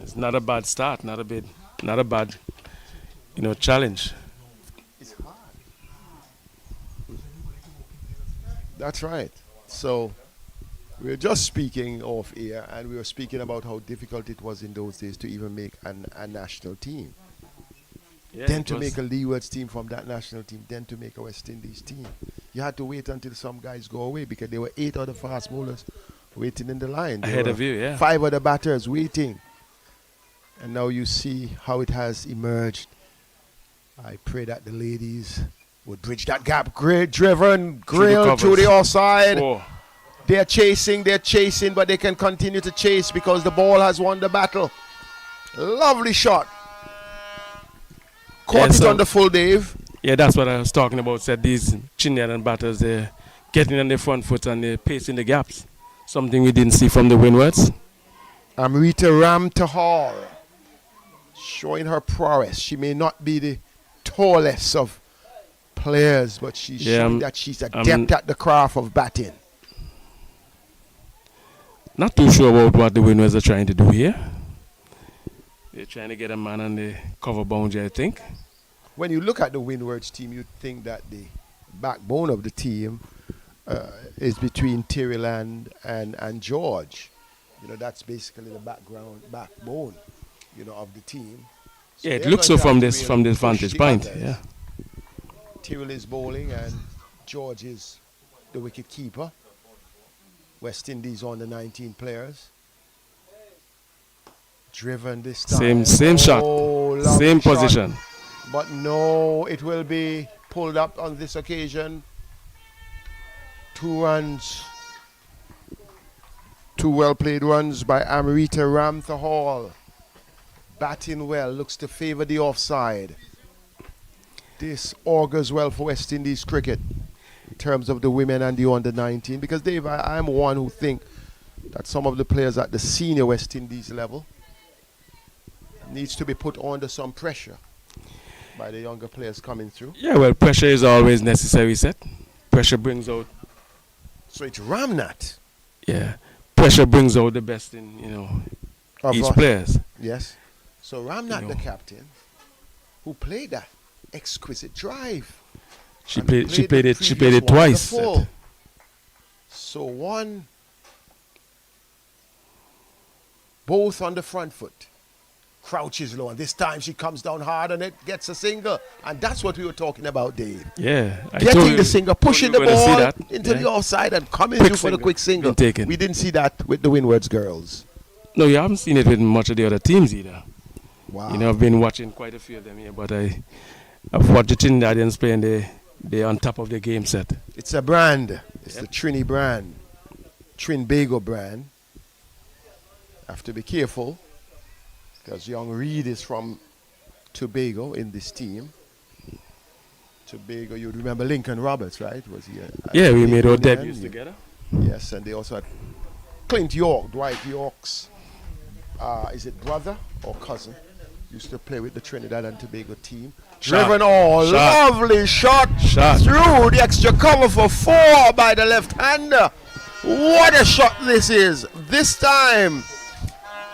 It's not a bad start, not a bad, challenge. It's hard. That's right. So we were just speaking off air, and we were speaking about how difficult it was in those days to even make a national team. Yeah, Then to make a Leewards team from that national team, then to make a West Indies team. You had to wait until some guys go away because there were 8 other fast bowlers waiting in the line. Ahead of you, yeah. 5 other batters waiting. And now you see how it has emerged. I pray that the ladies would bridge that gap. Driven, grilled to the offside. 4. They're chasing, but they can continue to chase because the ball has won the battle. Lovely shot. Caught it on the full, Dave. Yeah, that's what I was talking about. Said these Trinidad batters, they're getting on their front foot and they're pacing the gaps. Something we didn't see from the Windwards. Amrita Ramtahal showing her prowess. She may not be the tallest of players, but she's showing that she's adept at the craft of batting. Not too sure about what the Windwards are trying to do here. They're trying to get a man on the cover boundary, I think. When you look at the Windwards team, you'd think that the backbone of the team is between Tyriland and George. That's basically the backbone, of the team. So yeah, it looks so from this vantage point. Others. Yeah. Tyrrell is bowling and George is the wicket keeper. West Indies on the 19 players. Driven this time. Same shot. Same shot. position. But no, it will be pulled up on this occasion. 2 runs. 2 well-played runs by Amrita Ramtahal. Batting well, looks to favour the offside. This augurs well for West Indies cricket in terms of the women and the under-19. Because, Dave, I'm one who think that some of the players at the senior West Indies level needs to be put under some pressure by the younger players coming through. Yeah, well, pressure is always necessary, set. Pressure brings out, So it's Ramnat. yeah, pressure brings out the best in, Of each us. players. Yes. So Ramnat, You the know. captain, who played that exquisite drive. She and played. She the played it. She previous played it one on the twice. full. Set. So one, both on the front foot. Crouches low, and this time she comes down hard and it gets a single. And that's what we were talking about, Dave. Yeah, I told Getting you- the single, told you pushing we the were gonna see ball that. into the Yeah. offside and coming Quick through for the single quick single. been taken. We didn't see that with the Windward's girls. No, you haven't seen it with much of the other teams either. Wow. You know, I've been watching quite a few of them here, but I've watched the Trinidadians play and they're on top of the game set. It's a brand. It's Yep. the Trini brand. Trinbago brand. Have to be careful because young Reed is from Tobago in this team. Tobago, you'd remember Lincoln Roberts, right? Was he? Yeah, we made our Union? debuts together. Yes, and they also had Clint York, Dwight York's, is it brother or cousin? Used to play with the Trinidad and Tobago team. Shot. Driven all, Shot. lovely shot, Shot. through the extra cover for 4 by the left-hander. What a shot this is. This time,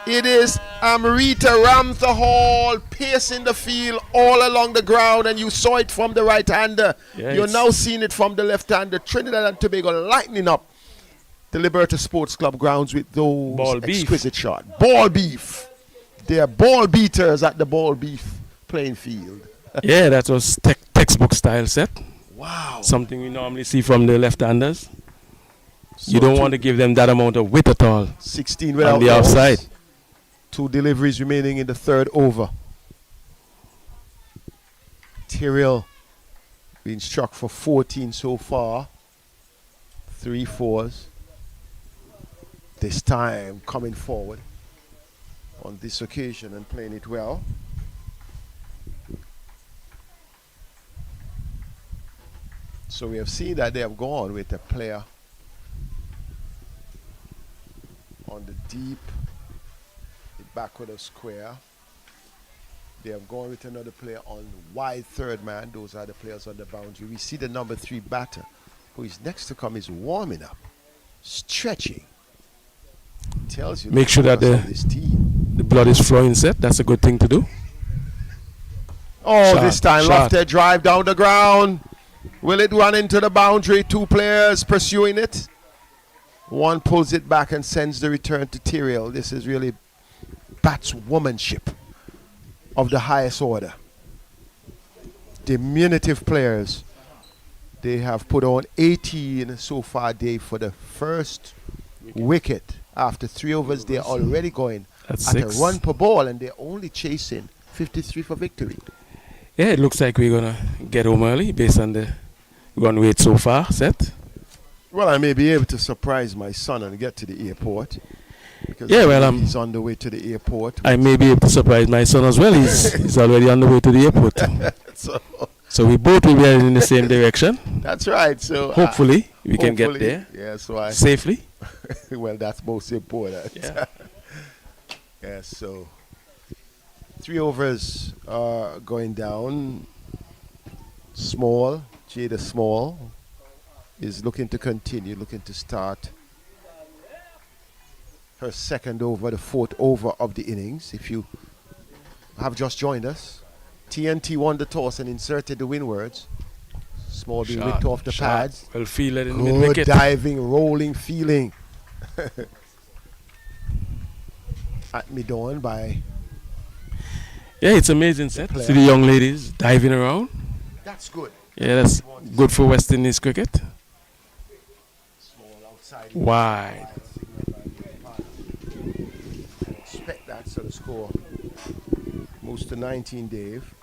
it is Amrita Ramtha Hall pacing the field all along the ground, and you saw it from the right-hander. Yeah, You're it's- now seeing it from the left-hander. Trinidad and Tobago lightening up the Liberta Sports Club grounds with those Ball beef. exquisite shots. Ball beef. They are ball beaters at the ball beef playing field. Yeah, that was textbook style set. Wow. Something we normally see from the left-handers. So You don't want to give them that amount of width at all 16 without on the goals. outside. 2 deliveries remaining in the third over. Tyrrell being struck for 14 so far. 3 fours. This time coming forward on this occasion and playing it well. So we have seen that they have gone with a player on the deep backward of square. They have gone with another player on wide third man. Those are the players on the boundary. We see the number 3 batter who is next to come is warming up, stretching. Tells you Make sure that focus on this team. the blood is flowing set. That's a good thing to do. Oh, Shot, this time shot. lofted drive down the ground. Will it run into the boundary? 2 players pursuing it. One pulls it back and sends the return to Tyrrell. This is really batswomanship of the highest order. Diminutive players. They have put on 18 so far, Dave, for the first wicket. After 3 overs, they are already going That's at 6. a run per ball, and they're only chasing 53 for victory. Yeah, it looks like we're going to get home early based on the run rate so far set. Well, I may be able to surprise my son and get to the airport. Because Yeah, well, he's on the way to the airport. I may be able to surprise my son as well. He's already on the way to the airport. So So we both will be heading in the same direction. that's right. So Hopefully, we can get hopefully, there Yeah, so I safely. well, that's most important. Yeah. Yeah, so 3 overs are going down. Small, Jada Small is looking to continue, looking to start her second over, the 4th over of the innings. If you have just joined us, TNT won the toss and inserted the Windwards. Small being whipped off the pads. Well fielded in Good mid-wicket. diving, rolling, feeling. At mid-on by... Yeah, it's amazing set. player. See the young ladies diving around. That's good. Yeah, that's good for West Indies cricket. Small outside. Wide. Expect that, so the score moves to 19, Dave.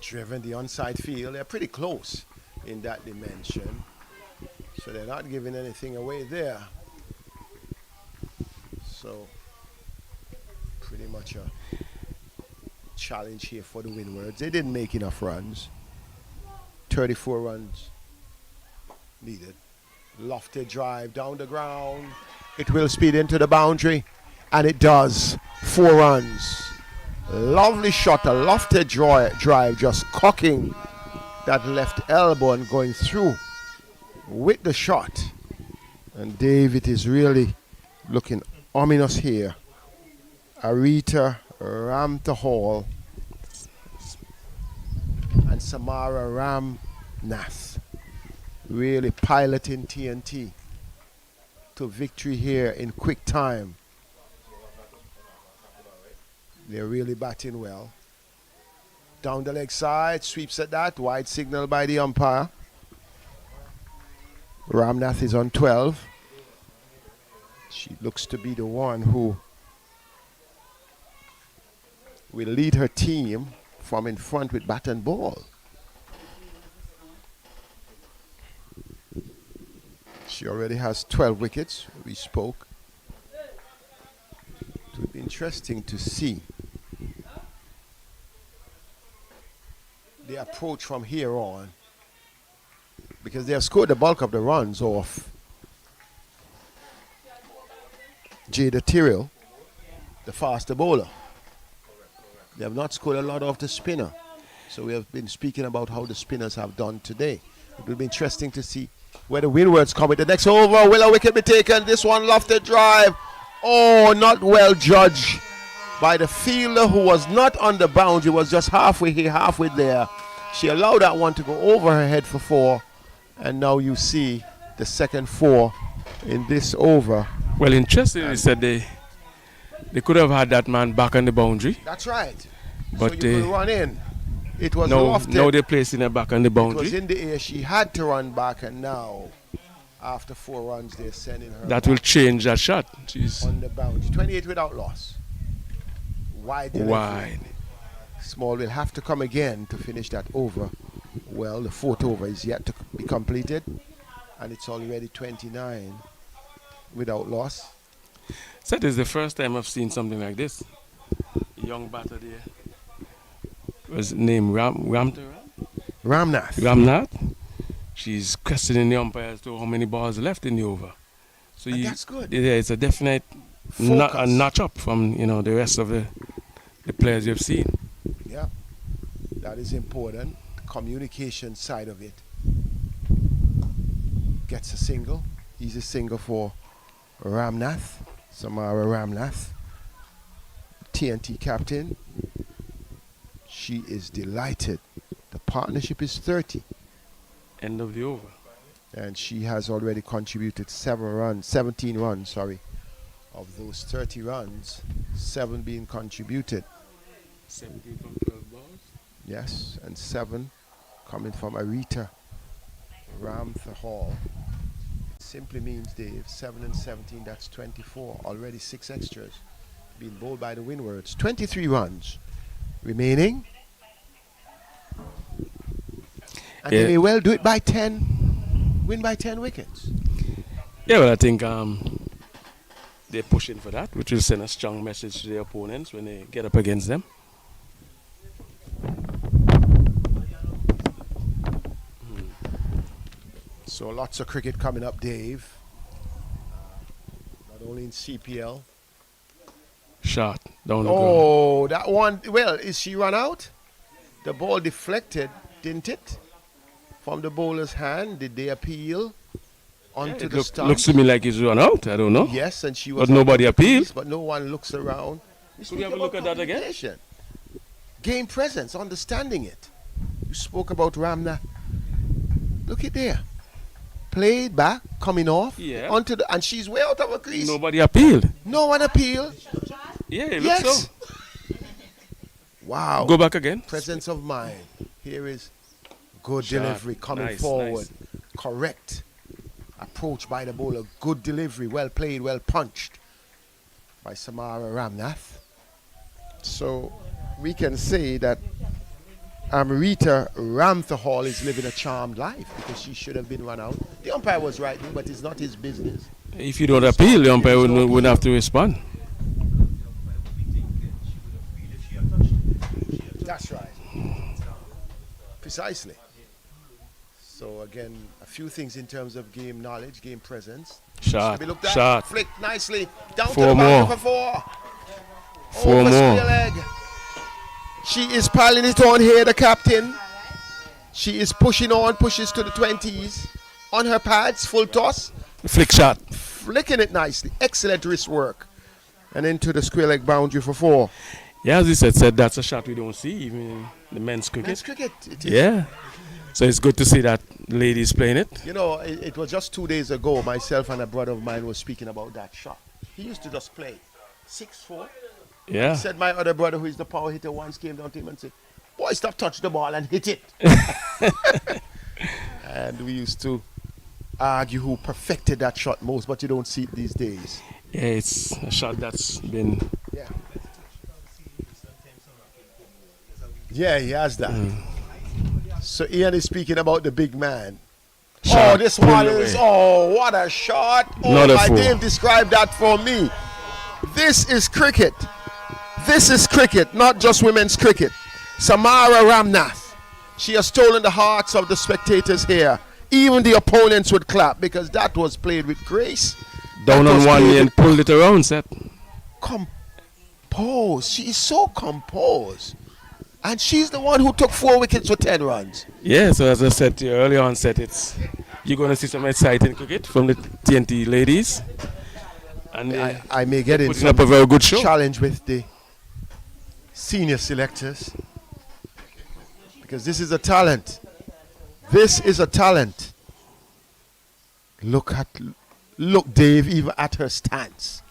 Driven the onside field. They're pretty close in that dimension. So they're not giving anything away there. So pretty much a challenge here for the Windwards. They didn't make enough runs. 34 runs needed. Lofted drive down the ground. It will speed into the boundary, and it does. 4 runs. Lovely shot, a lofted drive, just cocking that left elbow and going through with the shot. And David is really looking ominous here. Arita Ramtha Hall and Samara Ramnath really piloting TNT to victory here in quick time. They're really batting well. Down the leg side, sweeps at that, wide signal by the umpire. Ramnath is on 12. She looks to be the one who will lead her team from in front with bat and ball. She already has 12 wickets. We spoke. It would be interesting to see the approach from here on, because they have scored the bulk of the runs off Jada Tyrrell, the faster bowler. They have not scored a lot off the spinner. So we have been speaking about how the spinners have done today. It will be interesting to see where the Windwards come with the next over. Will a wicket be taken? This one lofted drive. Oh, not well judged by the fielder, who was not on the boundary, was just halfway here, halfway there. She allowed that one to go over her head for 4. And now you see the second 4 in this over. Well, interestingly, said they could have had that man back on the boundary. That's right. But so you could run in. It was lofted. No, they're placing her back on the It boundary. was in the air. She had to run back, and now, after 4 runs, they're sending her That back will change that shot. Jeez. on the boundary. 28 without loss. Wide delivery. Wide. Small will have to come again to finish that over. Well, the 4th over is yet to be completed, and it's already 29 without loss. So this is the first time I've seen something like this. Young batter there. Was named Ramnath. Ramnath. She's questioning the umpire as to how many balls left in the over. So that's good. Yeah, it's a definite a notch up from the rest of the players you've seen. Yeah, that is important. The communication side of it. Gets a single. Easy single for Ramnath, Samara Ramnath, TNT captain. She is delighted. The partnership is 30. End of the over. And she has already contributed 17 runs, of those 30 runs, 7 being contributed. 17 from 12 balls. Yes, and 7 coming from Arita Ramtha Hall. Simply means, Dave, 7 and 17, that's 24. Already 6 extras being bowled by the Windwards. 23 runs remaining. And they may well do it by 10, win by 10 wickets. Yeah, well, I think they're pushing for that, which will send a strong message to their opponents when they get up against them. So lots of cricket coming up, Dave. Not only in CPL. Shot down the ground. Oh, that one. Well, is she run out? The ball deflected, didn't it? From the bowler's hand. Did they appeal onto the stump? Looks to me like he's run out. I don't know. Yes, and she was. But nobody appealed. But no one looks around. Could we have a look at that again? Game presence, understanding it. You spoke about Ramna. Look at there. Played back, coming off. Yeah. Onto the, and she's way out of her crease. Nobody appealed. No one appealed. Yeah, it looks Yes. so. Wow. Go back again. Presence of mind. Here is good Sharp. delivery coming Nice, forward. nice. Correct approach by the bowler. Good delivery. Well played, well punched by Samara Ramnath. So we can say that Amrita Ramtha Hall is living a charmed life, because she should have been run out. The umpire was right, but it's not his business. If you don't appeal, the umpire wouldn't have to respond. Precisely. So again, a few things in terms of game knowledge, game presence. Shot. To be looked at. Shot. Flicked nicely down to Four the more. boundary for 4. Four Over more. square leg. She is piling it on here, the captain. She is pushing on, pushes to the 20s. On her pads, full toss. Flick shot. Flicking it nicely. Excellent wrist work. And into the square leg boundary for 4. Yeah, as you said that's a shot we don't see even in the men's cricket. Men's cricket. It is. Yeah. So it's good to see that ladies playing it. You know, it was just 2 days ago, myself and a brother of mine was speaking about that shot. He used to just play 6-4. Yeah. He said my other brother, who is the power hitter, once came down to him and said, boy, stop touching the ball and hit it. And we used to argue who perfected that shot most, but you don't see it these days. Yeah, it's a shot that's been. Yeah. Yeah, he has that. So Ian is speaking about the big man. Shot, Oh, this pull one away. is, oh, what a shot. Oh, Not a my fool. Dave described that for me. This is cricket. This is cricket, not just women's cricket. Samara Ramnath. She has stolen the hearts of the spectators here. Even the opponents would clap because that was played with grace. Down That on was one played knee and with pulled it around, set. composed. She is so composed. And she's the one who took 4 wickets for 10 runs. Yeah, so as I said to you earlier on, set you're going to see some exciting cricket from the TNT ladies. And I may get in putting some up a very good show. challenge with the senior selectors because this is a talent. This is a talent. Look, Dave, even at her stance.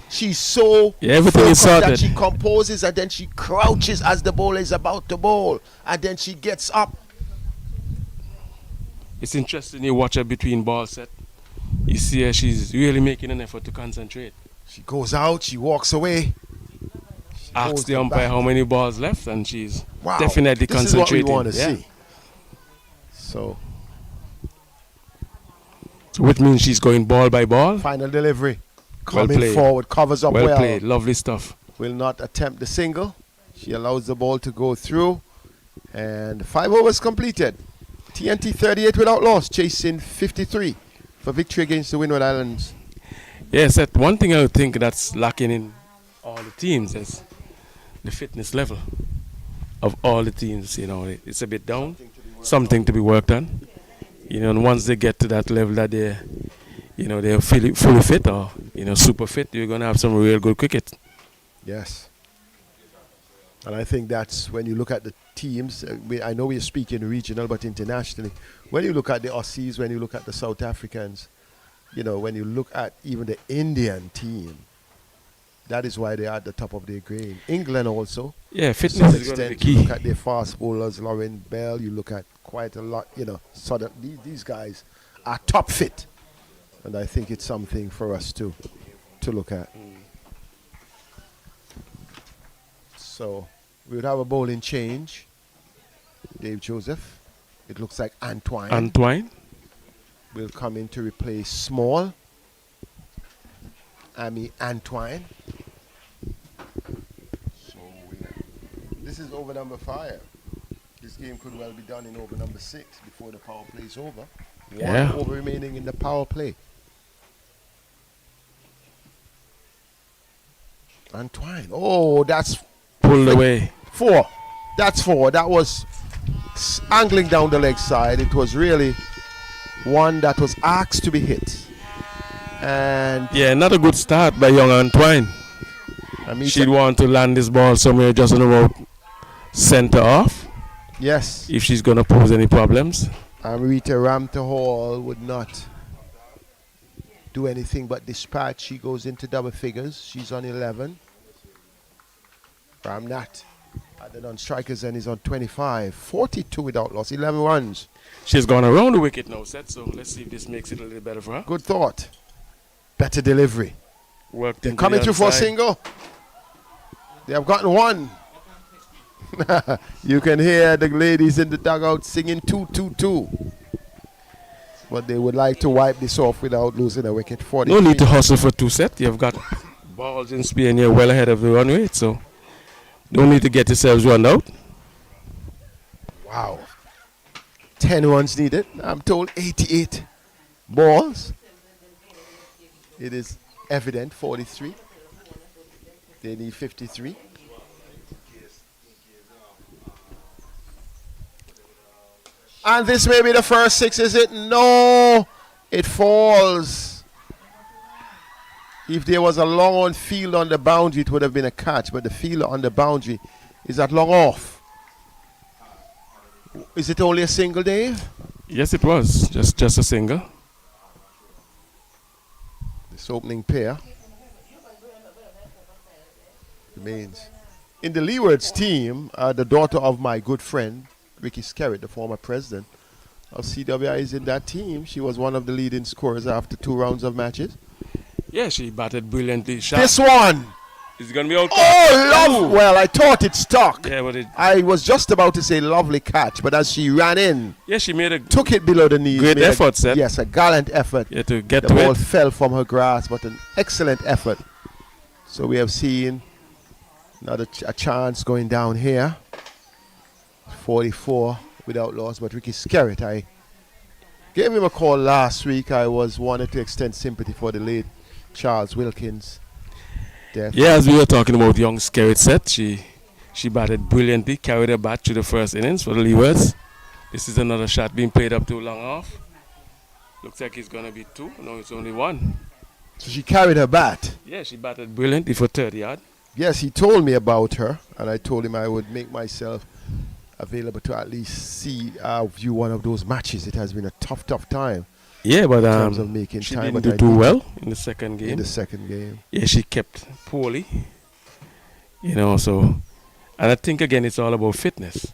She's so Yeah, everything is focused that sorted. she composes and then she crouches as the bowler is about to bowl, and then she gets up. It's interesting you watch her between balls, set. You see her, she's really making an effort to concentrate. She goes out, she walks away. She Asks holds the them umpire back. how many balls left, and she's Wow, definitely this is what we concentrating. want to Yeah. see. So, So which means she's going ball by ball. final delivery. Well Coming played. forward, covers up Well well. played, lovely stuff. Will not attempt the single. She allows the ball to go through. And 5 overs completed. TNT 38 without loss, chasing 53 for victory against the Windward Islands. Yes, that one thing I would think that's lacking in all the teams is the fitness level of all the teams. You know, it's a bit down, something to be worked on. You know, and once they get to that level that they're fully fit or super fit, you're gonna have some real good cricket. Yes. And I think that's when you look at the teams. I know we're speaking regional, but internationally, when you look at the Aussies, when you look at the South Africans, when you look at even the Indian team, that is why they are at the top of their grade. England also. Yeah, To fitness some is going to be extent, you key. look at their fast bowlers, Lauren Bell, you look at quite a lot, so that these guys are top fit. And I think it's something for us to look at. So we would have a bowling change. Dave Joseph. It looks like Antoine will come in to replace Small. Amy Antoine. So this is over number 5. This game could well be done in over number 6 before the power play is over. Yeah. 1 over remaining in the power play. Antoine. Oh, that's Pulled away. 4. That's 4. That was angling down the leg side. It was really one that was asked to be hit. And Yeah, not a good start by young Antoine. She'd want to land this ball somewhere just on about center off yes, if she's going to pose any problems. Amrita Ramtahall would not do anything but dispatch. She goes into double figures. She's on 11. Ramnath added on strikers and is on 25. 42 without loss, 11 runs. She's gone around the wicket now, set. So let's see if this makes it a little better for her. Good thought. Better delivery. Worked They're into coming the through for a outside. single. They have gotten 1. You can hear the ladies in the dugout singing 2-2-2. But they would like to wipe this off without losing a wicket. 43. No need to hustle for 2 set. You've got balls in speed and you're well ahead of the runway. So don't need to get yourselves run out. Wow. 10 runs needed. I'm told 88 balls. It is evident 43. They need 53. And this may be the first 6, is it? No, it falls. If there was a long on field on the boundary, it would have been a catch, but the field on the boundary is that long off. Is it only a single, Dave? Yes, it was. Just a single. This opening pair remains. In the Leeward's team, the daughter of my good friend, Ricky Skerritt, the former president of CWI, is in that team. She was one of the leading scorers after 2 rounds of matches. Yeah, she batted brilliantly. This one! Is going to be out. Oh, love! Well, I thought it stuck. Yeah, but I was just about to say lovely catch, but as she ran in, yeah, she made a took it below the knees. great effort, Seth. Yes, a gallant effort. Yeah, to get The to ball it. fell from her grasp, but an excellent effort. So we have seen another a chance going down here. 44 without loss, but Ricky Skerritt, I gave him a call last week. I wanted to extend sympathy for the late Charles Wilkins' death. Yeah, as we were talking about young Skerritt set, she batted brilliantly, carried her bat to the first innings for the Leewards. This is another shot being played up too long off. Looks like it's going to be 2. No, it's only 1. So she carried her bat. Yeah, she batted brilliantly for 30 yard. Yes, he told me about her, and I told him I would make myself available to at least view one of those matches. It has been a tough time Yeah, but in terms of making she time. didn't But do I too did well in the second game. in the second game. Yeah, she kept poorly. So, and I think again it's all about fitness.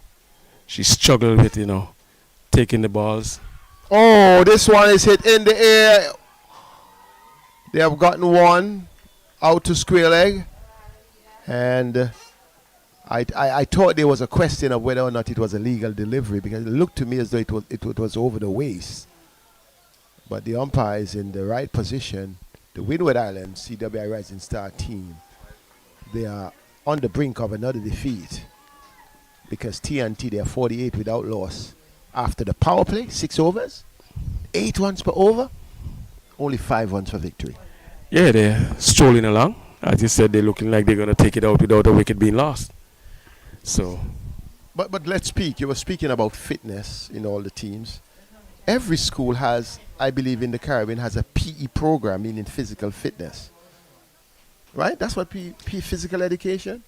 She struggled with, taking the balls. Oh, this one is hit in the air. They have gotten one out to square leg, and I thought there was a question of whether or not it was a legal delivery, because it looked to me as though it was over the waist. But the umpire is in the right position. The Windward Islands CWI Rising Star team, they are on the brink of another defeat, because TNT, they are 48 without loss after the power play, 6 overs, 8 runs per over, only 5 runs for victory. Yeah, they're strolling along. As you said, they're looking like they're going to take it out without a wicket being lost. So, But let's speak. You were speaking about fitness in all the teams. Every school has, I believe in the Caribbean, has a PE program, meaning physical fitness. Right? That's what physical education.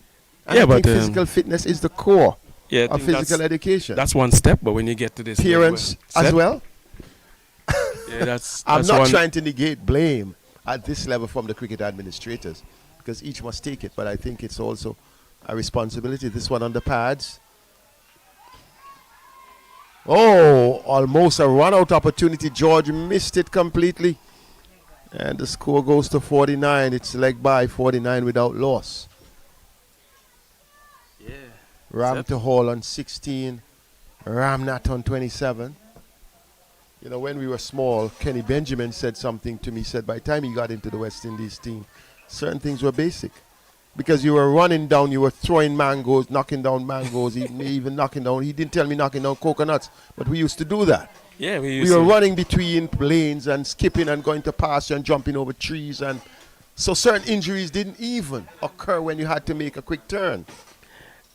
And Yeah, I think but, physical fitness is the core yeah, I of think physical education. that's one step, but when you get to this level, Parents as Seth, well. Yeah, that's I'm that's not one. trying to negate blame at this level from the cricket administrators, because each must take it, but I think it's also a responsibility. This one on the pads. Oh, almost a run-out opportunity. George missed it completely. And the score goes to 49. It's leg by 49 without loss. Yeah. Ram Seth? to Hall on 16. Ramnat on 27. When we were small, Kenny Benjamin said something to me, said by the time he got into the West Indies team, certain things were basic. Because you were running down, you were throwing mangoes, knocking down mangoes, even knocking down, he didn't tell me knocking down coconuts, but we used to do that. Yeah, we We were running between lanes and skipping and going to pasture and jumping over trees, and so certain injuries didn't even occur when you had to make a quick turn.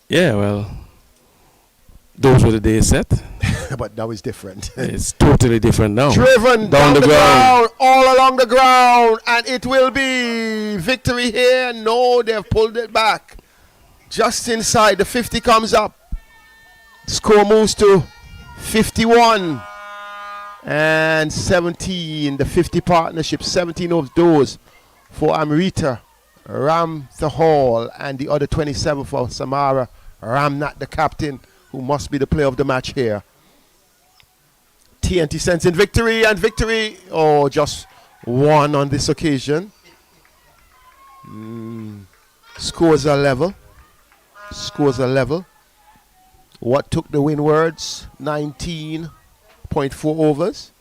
Yeah, well, those were the days, Seth. But now it's different. It's totally different now. Driven down the ground, all along the ground, and it will be victory here. No, they've pulled it back. Just inside, the 50 comes up. Score moves to 51 and 17. The 50 partnership, 17 of those for Amrita Ram the Hall, and the other 27 for Samara Ramnat, the captain, who must be the player of the match here. TNT sends in victory, and victory, just one on this occasion. Scores are level. What took the Windwards 19.4 overs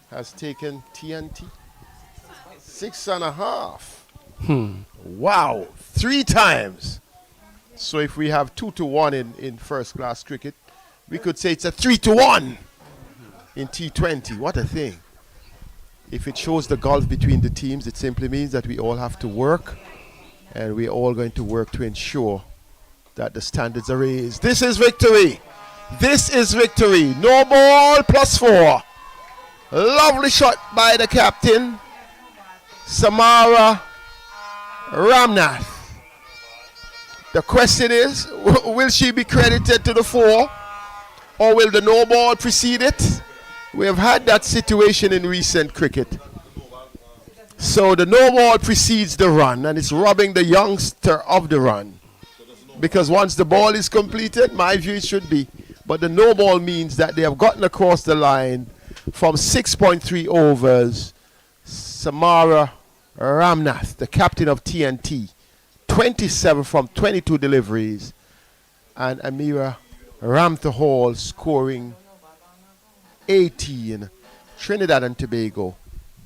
has taken TNT 6.5. Wow, 3 times. So if we have 2-1 in first class cricket, we could say it's a 3-1 in T20. What a thing. If it shows the gulf between the teams, it simply means that we all have to work, and we're all going to work to ensure that the standards are raised. This is victory. This is victory. No ball, +4. Lovely shot by the captain, Samara Ramnath. The question is, will she be credited to the 4, or will the no ball precede it? We have had that situation in recent cricket. So the no ball precedes the run, and it's robbing the youngster of the run. Because once the ball is completed, my view it should be. But the no ball means that they have gotten across the line from 6.3 overs. Samara Ramnath, the captain of TNT, 27 from 22 deliveries. And Amira Ramthahall scoring 18. Trinidad and Tobago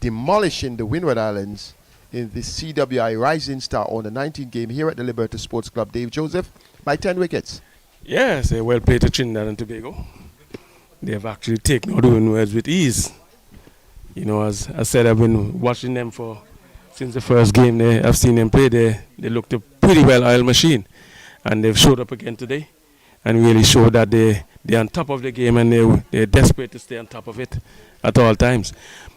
demolishing the Windward Islands in the CWI Rising Star on the 19th game here at the Liberty Sports Club. Dave Joseph, by 10 wickets. Yes, a well played to Trinidad and Tobago. They have actually taken out the Windwards with ease. You know, as I said, I've been watching them since the first game. I've seen them play. They looked a pretty well-oiled machine, and they've showed up again today, and really showed that they're on top of the game, and they're desperate to stay on top of it at all times.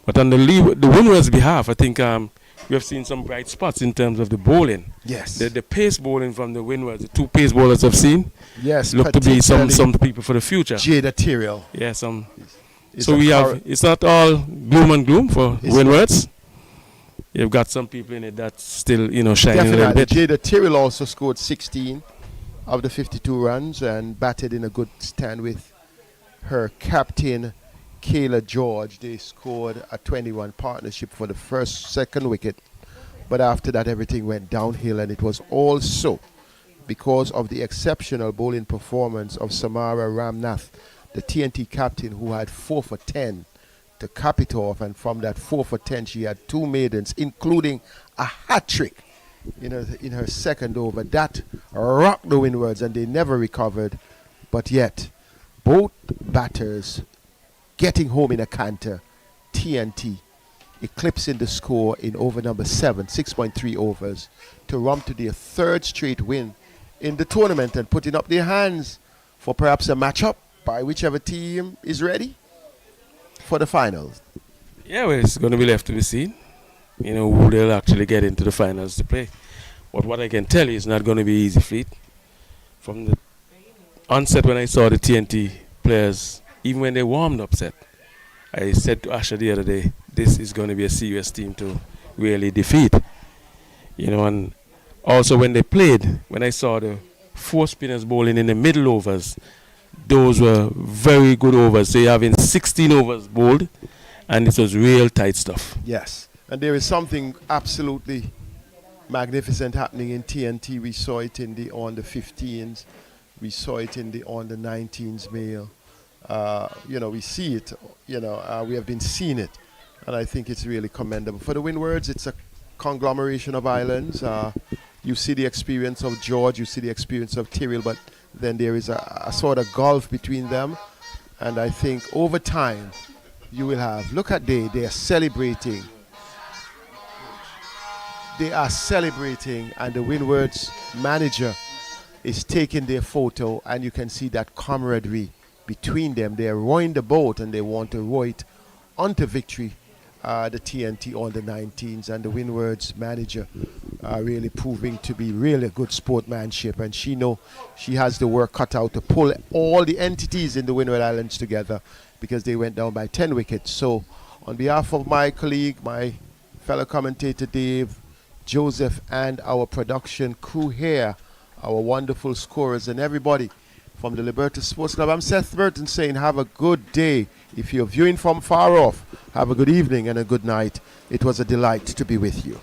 But on the Windward's behalf, I think we have seen some bright spots in terms of the bowling. Yes. The pace bowling from the Windwards, the 2 pace bowlers I've seen, yes, look to be some people for the future. Jada Tyrrell. Yeah, so it's not all gloom and gloom for Windwards. You've got some people in it that's still, shining a little bit. Jada Tyrrell also scored 16 of the 52 runs and batted in a good stand with her captain, Kayla George. They scored a 21 partnership for the second wicket. But after that, everything went downhill, and it was also because of the exceptional bowling performance of Samara Ramnath, the TNT captain, who had 4 for 10 to cap it off. And from that 4 for 10, she had 2 maidens, including a hat-trick in her second over. That rocked the Windwards, and they never recovered. But yet, both batters getting home in a canter. TNT eclipsing the score in over number 7, 6.3 overs, to run to their 3rd straight win in the tournament, and putting up their hands for perhaps a matchup by whichever team is ready for the finals. Yeah, well, it's going to be left to be seen, who they'll actually get into the finals to play. But what I can tell you, it's not going to be easy, Fleet. From the onset, when I saw the TNT players, even when they warmed up set, I said to Asher the other day, this is going to be a serious team to really defeat. And also when they played, when I saw the 4 spinners bowling in the middle overs, those were very good overs. So you're having 16 overs bowled, and it was real tight stuff. Yes, and there is something absolutely magnificent happening in TNT. We saw it in the under 15s. We saw it in the under 19s male. We see it, we have been seeing it, and I think it's really commendable. For the Windwards, it's a conglomeration of islands. You see the experience of George, you see the experience of Tyrrell, but then there is a sort of gulf between them, and I think over time you will have, look at they are celebrating. They are celebrating, and the Windwards manager is taking their photo, and you can see that camaraderie between them. They are rowing the boat, and they want to row it onto victory. The TNT on the 19s, and the Windwards manager really proving to be really good sportsmanship, and she has the work cut out to pull all the entities in the Windward Islands together, because they went down by 10 wickets. So on behalf of my colleague, my fellow commentator Dave Joseph, and our production crew here, our wonderful scorers, and everybody from the Liberty Sports Club, I'm Seth Burton saying have a good day. If you're viewing from far off, have a good evening and a good night. It was a delight to be with you.